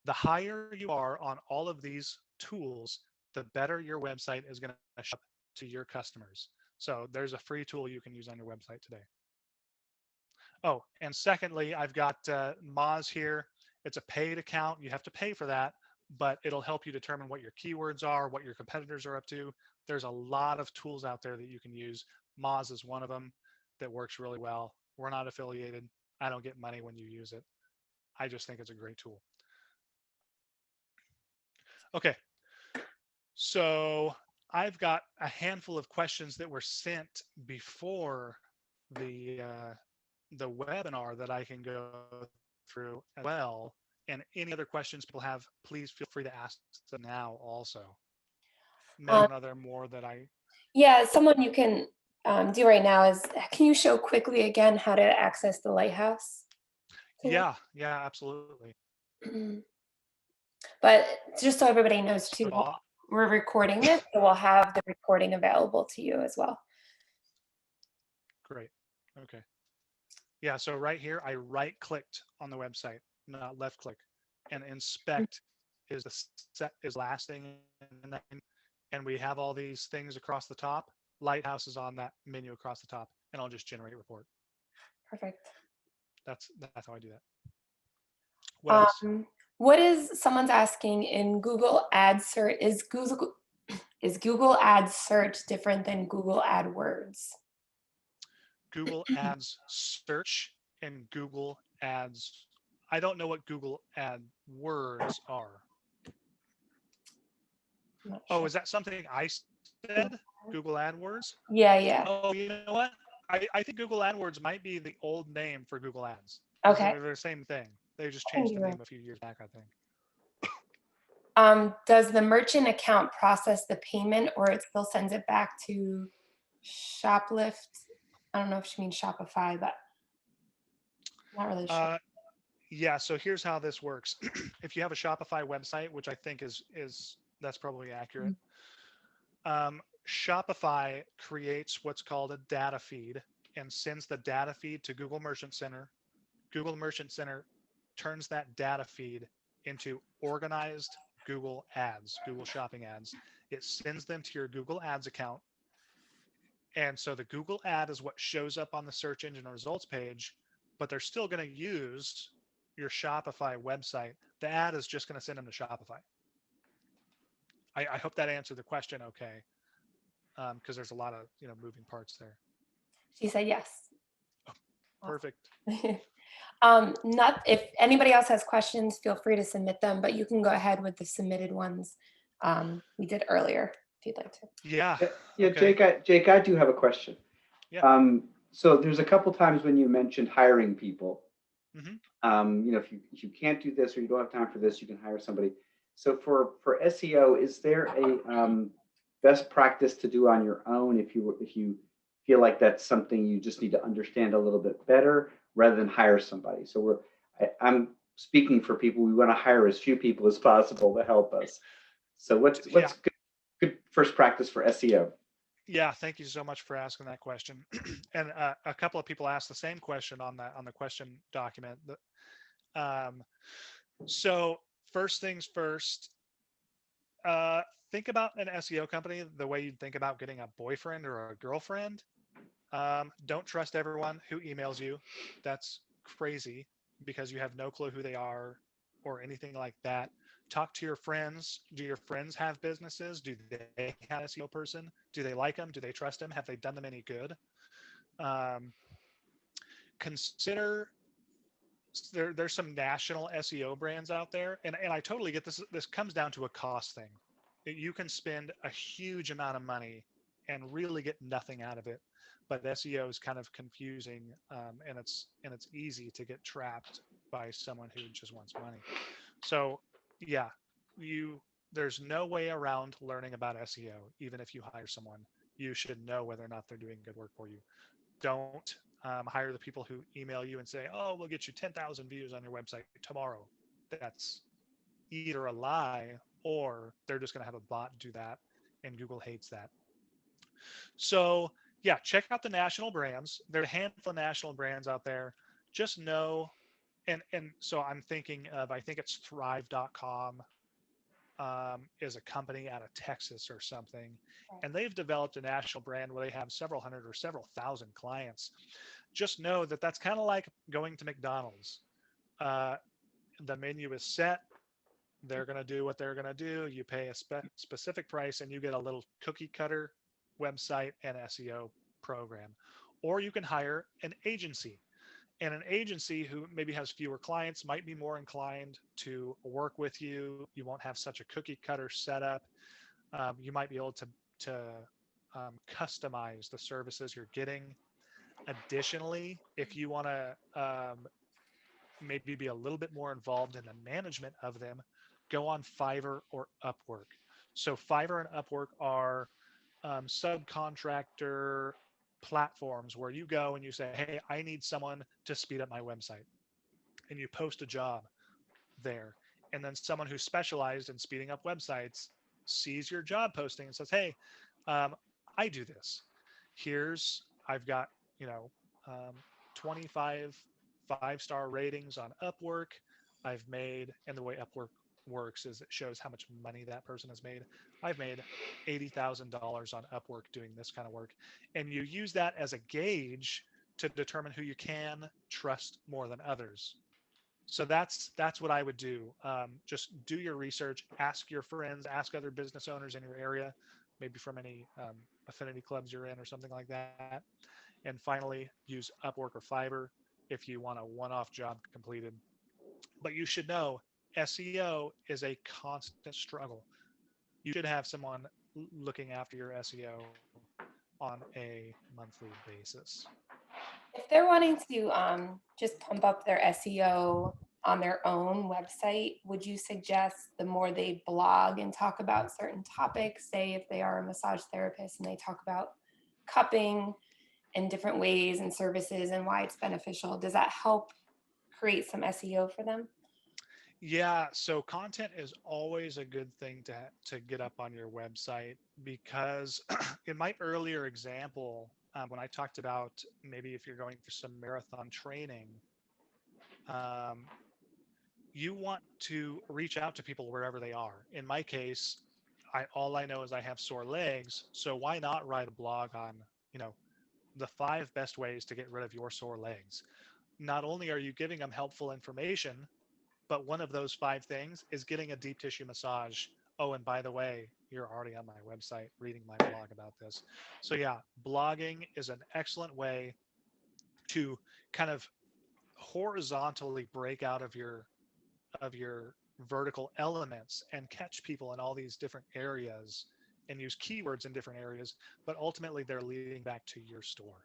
The higher you are on all of these tools, the better your website is going to show up to your customers. So there's a free tool you can use on your website today. Oh, and secondly, I've got Moz here. It's a paid account. You have to pay for that, but it'll help you determine what your keywords are, what your competitors are up to. There's a lot of tools out there that you can use. Moz is one of them that works really well. We're not affiliated. I don't get money when you use it. I just think it's a great tool. Okay, so I've got a handful of questions that were sent before the webinar that I can go through as well. And any other questions people have, please feel free to ask them now also. Megan, are there more that I... Yeah, someone you can do right now is, can you show quickly again how to access the Lighthouse tool? Yeah, absolutely. But just so everybody knows too, we're recording this, so we'll have the recording available to you as well. Great. Okay. Yeah, so right here, I right-clicked on the website, not left-click, and inspect is last thing, and we have all these things across the top. Lighthouse is on that menu across the top, and I'll just generate report. Perfect. That's how I do that. What else? What is, someone's asking, in Google Ad Search, is Google Ad Search different than Google AdWords? Google Ads Search and Google Ads. I don't know what Google AdWords are. Oh, is that something I said? Google AdWords? Yeah. Oh, you know what? I think Google AdWords might be the old name for Google Ads. Okay. They're the same thing. They just changed the name a few years back, I think. Does the merchant account process the payment, or it still sends it back to Shoplift? I don't know if she means Shopify, but not really sure. Yeah, so here's how this works. If you have a Shopify website, which I think that's probably accurate, Shopify creates what's called a data feed and sends the data feed to Google Merchant Center. Google Merchant Center turns that data feed into organized Google ads, Google shopping ads. It sends them to your Google Ads account. And so the Google ad is what shows up on the search engine results page, but they're still going to use your Shopify website. The ad is just going to send them to Shopify. I hope that answered the question okay, because there's a lot of moving parts there. She said yes. Oh, perfect. Not if anybody else has questions, feel free to submit them, but you can go ahead with the submitted ones we did earlier if you'd like to. Yeah. Okay. Jake, I do have a question. Yeah. So there's a couple times when you mentioned hiring people. Mm-hmm. If you can't do this or you don't have time for this, you can hire somebody. So for SEO, is there a best practice to do on your own if you feel like that's something you just need to understand a little bit better rather than hire somebody? So I'm speaking for people. We want to hire as few people as possible to help us. So what's good first practice for SEO? Yeah, thank you so much for asking that question. And a couple of people asked the same question on the question document. So first things first, think about an SEO company the way you'd think about getting a boyfriend or a girlfriend. Don't trust everyone who emails you. That's crazy because you have no clue who they are or anything like that. Talk to your friends. Do your friends have businesses? Do they have an SEO person? Do they like them? Do they trust them? Have they done them any good? Consider there's some national SEO brands out there, and I totally get this. This comes down to a cost thing. You can spend a huge amount of money and really get nothing out of it. But SEO is kind of confusing, and it's easy to get trapped by someone who just wants money. So yeah, you there's no way around learning about SEO. Even if you hire someone, you should know whether or not they're doing good work for you. Don't hire the people who email you and say, "Oh, we'll get you 10,000 views on your website tomorrow." That's either a lie or they're just going to have a bot do that, and Google hates that. So yeah, check out the national brands. There are a handful of national brands out there. Just know, and so I'm thinking of, I think it's Thrive.com, is a company out of Texas or something, and they've developed a national brand where they have several hundred or several thousand clients. Just know that that's kind of like going to McDonald's. Uh, the menu is set. They're going to do what they're going to do. You pay a specific price and you get a little cookie cutter website and SEO program. Or you can hire an agency. And an agency who maybe has fewer clients might be more inclined to work with you. You won't have such a cookie cutter setup. You might be able to customize the services you're getting. Additionally, if you want to maybe be a little bit more involved in the management of them, go on Fiverr or Upwork. So Fiverr and Upwork are subcontractor platforms where you go and you say, hey, I need someone to speed up my website. And you post a job there. And then someone who's specialized in speeding up websites sees your job posting and says, hey, um, I do this. I've got, you know, 25 5-star ratings on Upwork. I've made, and the way Upwork works is it shows how much money that person has made. I've made $80,000 on Upwork doing this kind of work. And you use that as a gauge to determine who you can trust more than others. So that's what I would do. Just do your research, ask your friends, ask other business owners in your area, maybe from any affinity clubs you're in or something like that. And finally, use Upwork or Fiverr if you want a one-off job completed. But you should know SEO is a constant struggle. You should have someone looking after your SEO on a monthly basis. If they're wanting to just pump up their SEO on their own website, would you suggest the more they blog and talk about certain topics, say if they are a massage therapist and they talk about cupping in different ways and services and why it's beneficial, does that help create some SEO for them? Yeah, so content is always a good thing to get up on your website because in my earlier example, when I talked about maybe if you're going through some marathon training, um, you want to reach out to people wherever they are. In my case, all I know is I have sore legs, so why not write a blog on, you know, the 5 best ways to get rid of your sore legs? Not only are you giving them helpful information, but one of those 5 things is getting a deep tissue massage. Oh, and by the way, you're already on my website reading my blog about this. So yeah, blogging is an excellent way to kind of horizontally break out of your vertical elements and catch people in all these different areas and use keywords in different areas, but ultimately they're leading back to your store.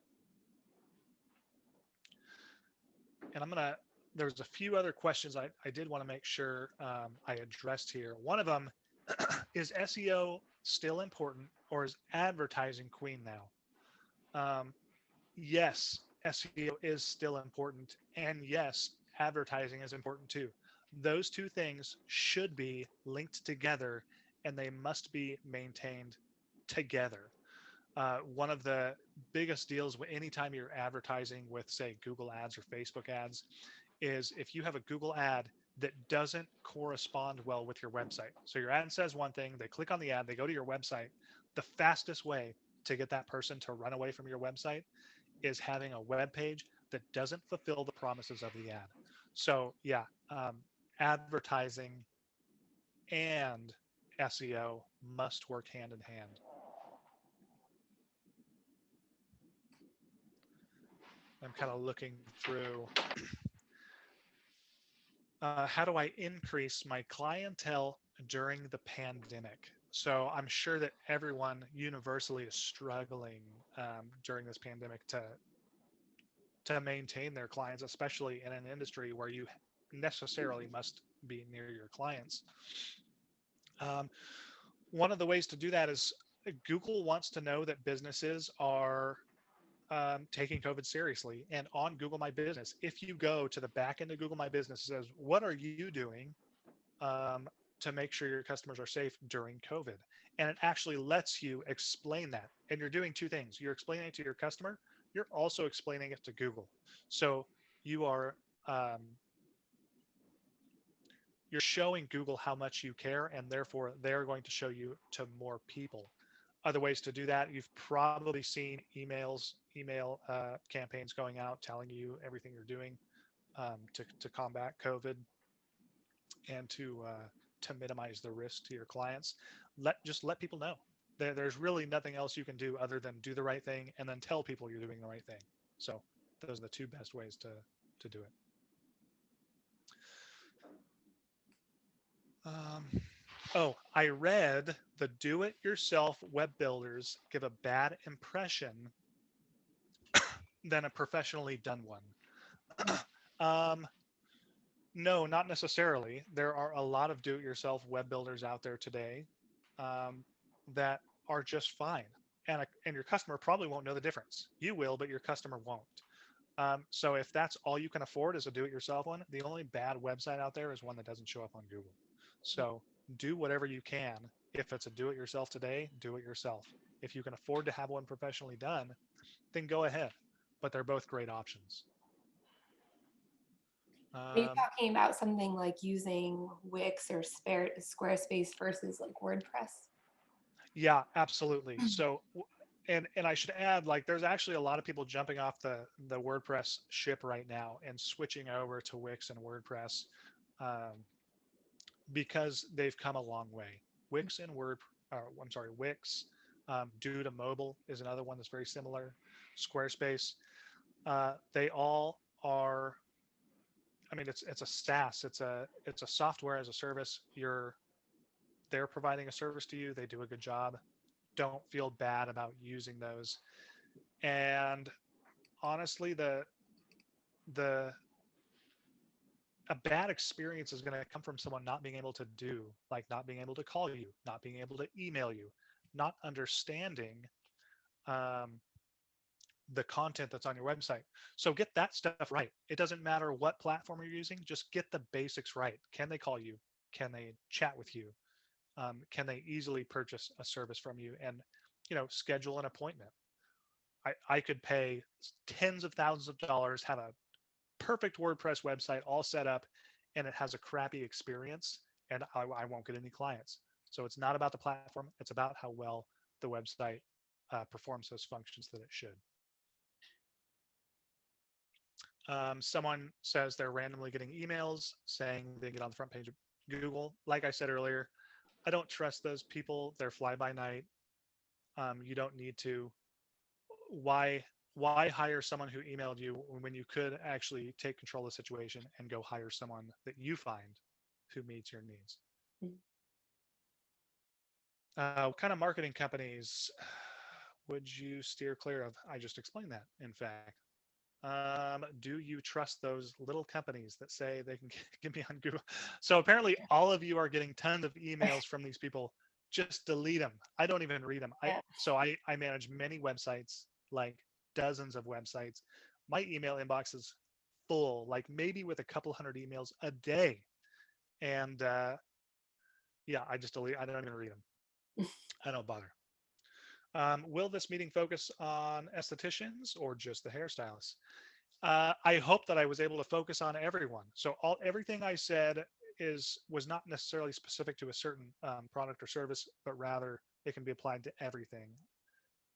And there's a few other questions I did want to make sure I addressed here. One of them is SEO still important or is advertising queen now? Yes, SEO is still important. And yes, advertising is important too. Those two things should be linked together and they must be maintained together. One of the biggest deals anytime you're advertising with, say, Google ads or Facebook ads is if you have a Google ad that doesn't correspond well with your website. So your ad says one thing, they click on the ad, they go to your website. The fastest way to get that person to run away from your website is having a web page that doesn't fulfill the promises of the ad. So yeah, advertising and SEO must work hand in hand. I'm kind of looking through how do I increase my clientele during the pandemic? So I'm sure that everyone universally is struggling during this pandemic to maintain their clients, especially in an industry where you necessarily must be near your clients. Um, One of the ways to do that is Google wants to know that businesses are taking COVID seriously. And on Google My Business, if you go to the back end of Google My Business, it says, what are you doing um, to make sure your customers are safe during COVID? And it actually lets you explain that. And you're doing two things. You're explaining it to your customer. You're also explaining it to Google. So you are um, you're showing Google how much you care, and therefore they're going to show you to more people. Other ways to do that, you've probably seen email campaigns going out telling you everything you're doing to combat COVID and to minimize the risk to your clients. Just let people know. There's really nothing else you can do other than do the right thing and then tell people you're doing the right thing. So those are the two best ways to do it. Oh, I read the do-it-yourself web builders give a bad impression than a professionally done one. um, no, not necessarily. There are a lot of do-it-yourself web builders out there today um, that are just fine, and your customer probably won't know the difference. You will, but your customer won't. So if that's all you can afford is a do-it-yourself one, the only bad website out there is one that doesn't show up on Google. So do whatever you can. If it's a do-it-yourself today, do it yourself. If you can afford to have one professionally done, then go ahead. But they're both great options. Are you Um, talking about something like using Wix or Squarespace versus like WordPress? yeah, absolutely. So, and I should add, like, there's actually a lot of people jumping off the WordPress ship right now and switching over to Wix and WordPress. Because they've come a long way. Wix and Wix, due to mobile is another one that's very similar. Squarespace, they all are. I mean, it's a SaaS. It's a software as a service. They're providing a service to you. They do a good job. Don't feel bad about using those. And honestly, the a bad experience is going to come from someone not being able to do, like not being able to call you, not being able to email you, not understanding um, the content that's on your website. So get that stuff right. It doesn't matter what platform you're using, just get the basics right. Can they call you? Can they chat with you? Can they easily purchase a service from you and, schedule an appointment? I could pay tens of thousands of dollars, have a perfect WordPress website all set up, and it has a crappy experience, and I won't get any clients. So it's not about the platform. It's about how well the website performs those functions that it should. Someone says they're randomly getting emails saying they get on the front page of Google. Like I said earlier, I don't trust those people. They're fly by night. You don't need to. Why why hire someone who emailed you when you could actually take control of the situation and go hire someone that you find who meets your needs? What kind of marketing companies would you steer clear of? I just explained that, in fact. Do you trust those little companies that say they can get me on Google? So apparently all of you are getting tons of emails from these people. Just delete them. I don't even read them. Yeah. I manage many websites, like dozens of websites. My email inbox is full, like maybe with a couple hundred emails a day. And yeah, I just delete. I don't even read them. I don't bother. Will this meeting focus on estheticians or just the hairstylists? I hope that I was able to focus on everyone. So everything I said was not necessarily specific to a certain product or service, but rather it can be applied to everything.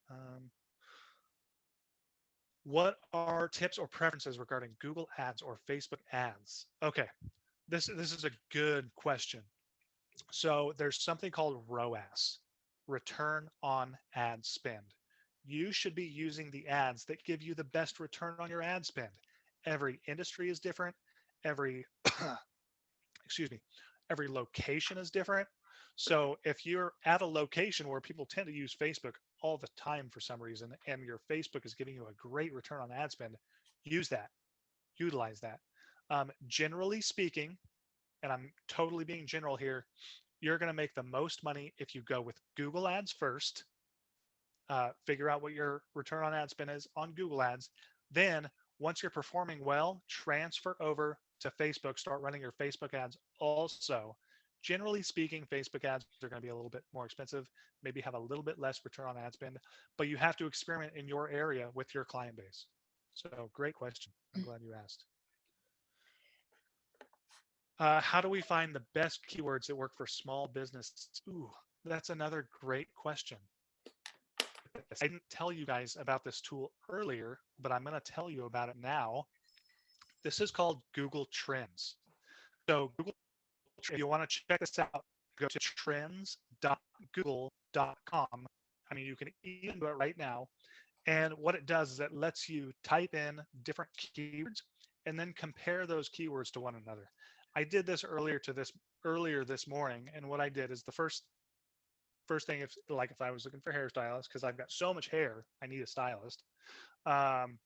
Um, what are tips or preferences regarding Google Ads or Facebook ads? Okay, this is a good question. So there's something called ROAS, return on ad spend. You should be using the ads that give you the best return on your ad spend. Every industry is different. Every excuse me, every location is different. So if you're at a location where people tend to use Facebook all the time for some reason, and your Facebook is giving you a great return on ad spend, use that, utilize that. Generally speaking, and I'm totally being general here, you're going to make the most money if you go with Google Ads first, figure out what your return on ad spend is on Google Ads. Then, once you're performing well, transfer over to Facebook, start running your Facebook ads also. Generally speaking, Facebook ads are going to be a little bit more expensive, maybe have a little bit less return on ad spend, but you have to experiment in your area with your client base. So, great question. I'm glad you asked. How do we find the best keywords that work for small businesses? Ooh, that's another great question. I didn't tell you guys about this tool earlier, but I'm going to tell you about it now. This is called Google Trends. So Google, if you want to check this out, go to trends.google.com. I mean, you can even do it right now. And what it does is it lets you type in different keywords and then compare those keywords to one another. I did this earlier this morning, and what I did is the first thing, if I was looking for hairstylist, because I've got so much hair, I need a stylist. And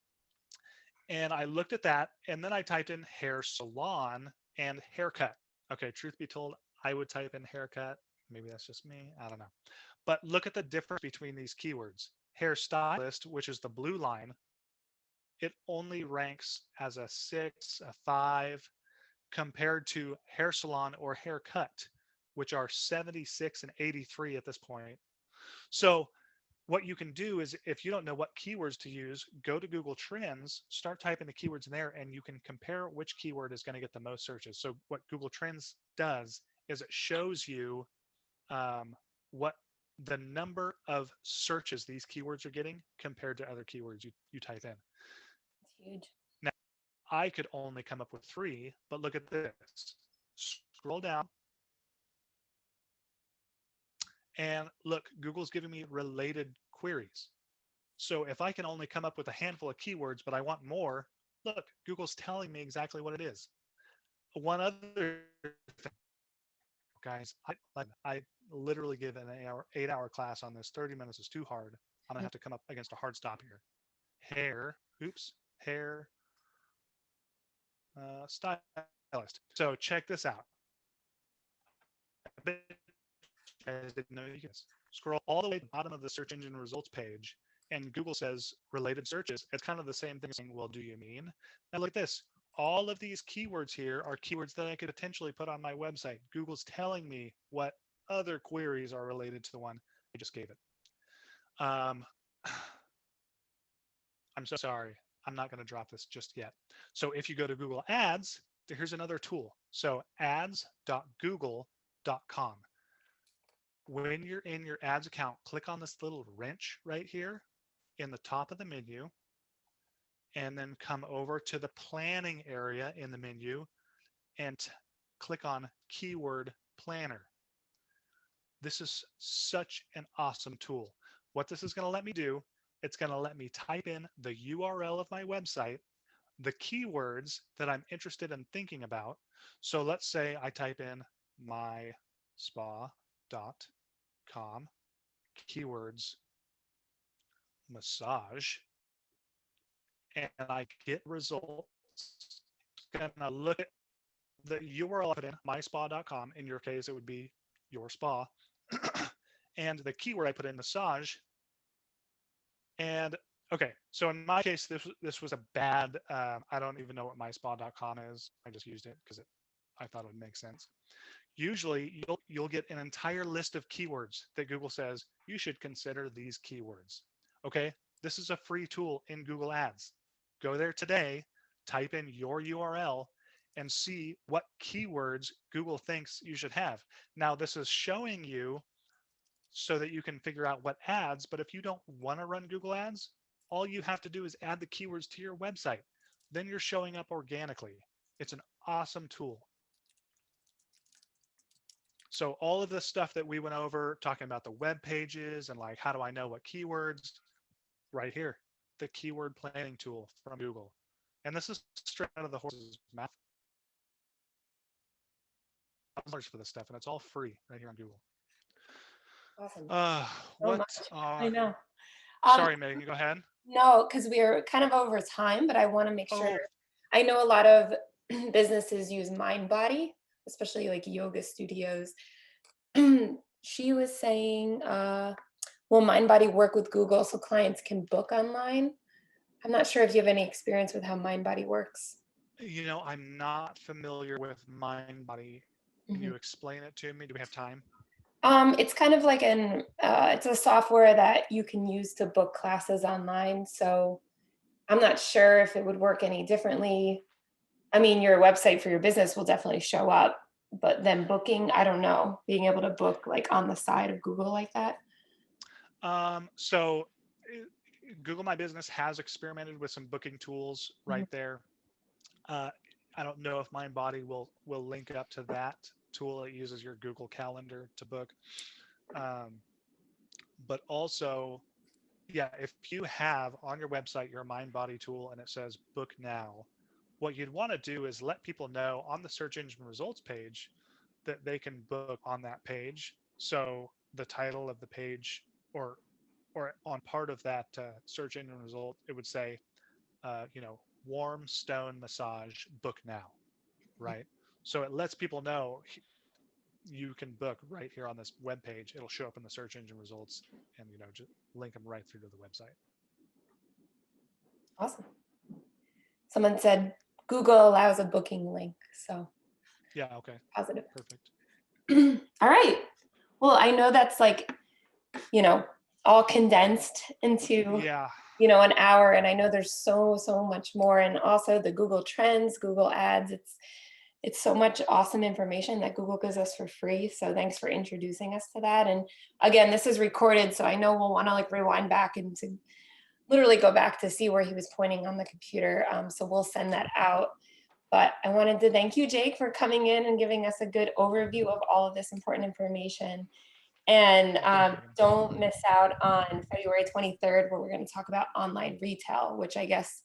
I looked at that, and then I typed in hair salon and haircut. Okay, truth be told, I would type in haircut. Maybe that's just me. I don't know. But look at the difference between these keywords. Hairstylist, which is the blue line, it only ranks as a 6, a 5, compared to hair salon or haircut, which are 76 and 83 at this point. So what you can do is, if you don't know what keywords to use, go to Google Trends, start typing the keywords in there, and you can compare which keyword is going to get the most searches. So what Google Trends does is it shows you what the number of searches these keywords are getting compared to other keywords you type in. It's huge. Now, I could only come up with 3, but look at this. Scroll down. And look, Google's giving me related queries. So if I can only come up with a handful of keywords, but I want more, look, Google's telling me exactly what it is. One other thing, guys, I literally give an 8-hour class on this. 30 minutes is too hard. I'm going to have to come up against a hard stop here. Hair stylist. So check this out. I didn't know you guys. Scroll all the way to the bottom of the search engine results page, and Google says related searches. It's kind of the same thing saying, well, do you mean? Now look at this. All of these keywords here are keywords that I could potentially put on my website. Google's telling me what other queries are related to the one I just gave it. I'm so sorry. I'm not going to drop this just yet. So if you go to Google Ads, here's another tool. So ads.google.com. When you're in your ads account, click on this little wrench right here in the top of the menu, and then come over to the planning area in the menu and click on Keyword Planner. This is such an awesome tool. What this is going to let me do, it's going to let me type in the URL of my website, the keywords that I'm interested in thinking about. So let's say I type in myspa.com, keywords massage, and I get results. It's gonna look at the URL I put in, myspa.com. In your case, it would be your spa. And the keyword I put in, massage. And okay, so in my case, this was a bad, I don't even know what myspa.com is. I just used it because I thought it would make sense. Usually you'll get an entire list of keywords that Google says you should consider these keywords. Okay, this is a free tool in Google Ads. Go there today, type in your URL, and see what keywords Google thinks you should have. Now, this is showing you so that you can figure out what ads, but if you don't want to run Google Ads, all you have to do is add the keywords to your website. Then you're showing up organically. It's an awesome tool. So all of the stuff that we went over, talking about the web pages and like, how do I know what keywords? Right here, the keyword planning tool from Google. And this is straight out of the horse's mouth. $1 for this stuff, and it's all free right here on Google. Awesome. So What much. I are, know. sorry, Megan, go ahead. No, because we are kind of over time, but I want to make sure. Oh, I know a lot of businesses use MindBody, especially like yoga studios. She was saying, will MindBody work with Google so clients can book online? I'm not sure if you have any experience with how MindBody works. I'm not familiar with MindBody. Can Mhm. you explain it to me? Do we have time? It's kind of like it's a software that you can use to book classes online. So I'm not sure if it would work any differently. I mean, your website for your business will definitely show up, but then booking, I don't know, being able to book like on the side of Google like that. So Google My Business has experimented with some booking tools Mhm. right there. Uh, I don't know if MindBody will link up to that tool. It uses your Google Calendar to book. Um, but also, yeah, if you have on your website your MindBody tool and it says book now, what you'd want to do is let people know on the search engine results page that they can book on that page. So the title of the page, or on part of that search engine result, it would say, warm stone massage, book now, right? So it lets people know you can book right here on this web page. It'll show up in the search engine results, and just link them right through to the website. Awesome. Someone said Google allows a booking link, so Yeah. Okay. positive. Perfect. All right. Well, I know that's like, you know, all condensed into, Yeah. an hour. And I know there's so much more. And also the Google Trends, Google Ads, it's so much awesome information that Google gives us for free. So thanks for introducing us to that. And again, this is recorded, so I know we'll want to like rewind back and to literally go back to see where he was pointing on the computer. So we'll send that out. But I wanted to thank you, Jake, for coming in and giving us a good overview of all of this important information. And don't miss out on February 23rd, where we're going to talk about online retail, which I guess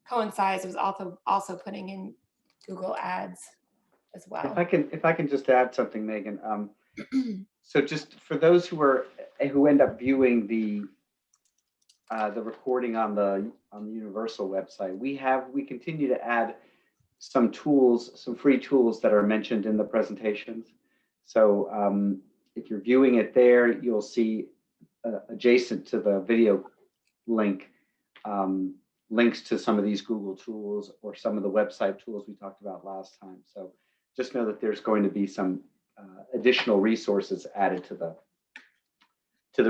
coincides with also putting in Google Ads as well. If I can just add something, Megan. So just for those who end up viewing the recording on the Universal website, we continue to add some tools, some free tools that are mentioned in the presentations. So if you're viewing it there, you'll see adjacent to the video link links to some of these Google tools or some of the website tools we talked about last time. So just know that there's going to be some additional resources added to the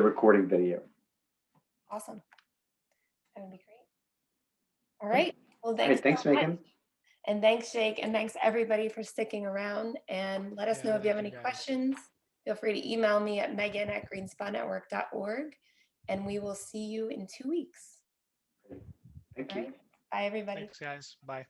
recording video. Awesome. That would be great. All right. Well, thanks. All right, thanks, Megan. And thanks, Jake. And thanks everybody for sticking around. And let us know if you have any questions. Feel free to email me at megan@greenspanetwork.org. And we will see you in 2 weeks. Thank you. All right. Bye, everybody. Thanks, guys. Bye.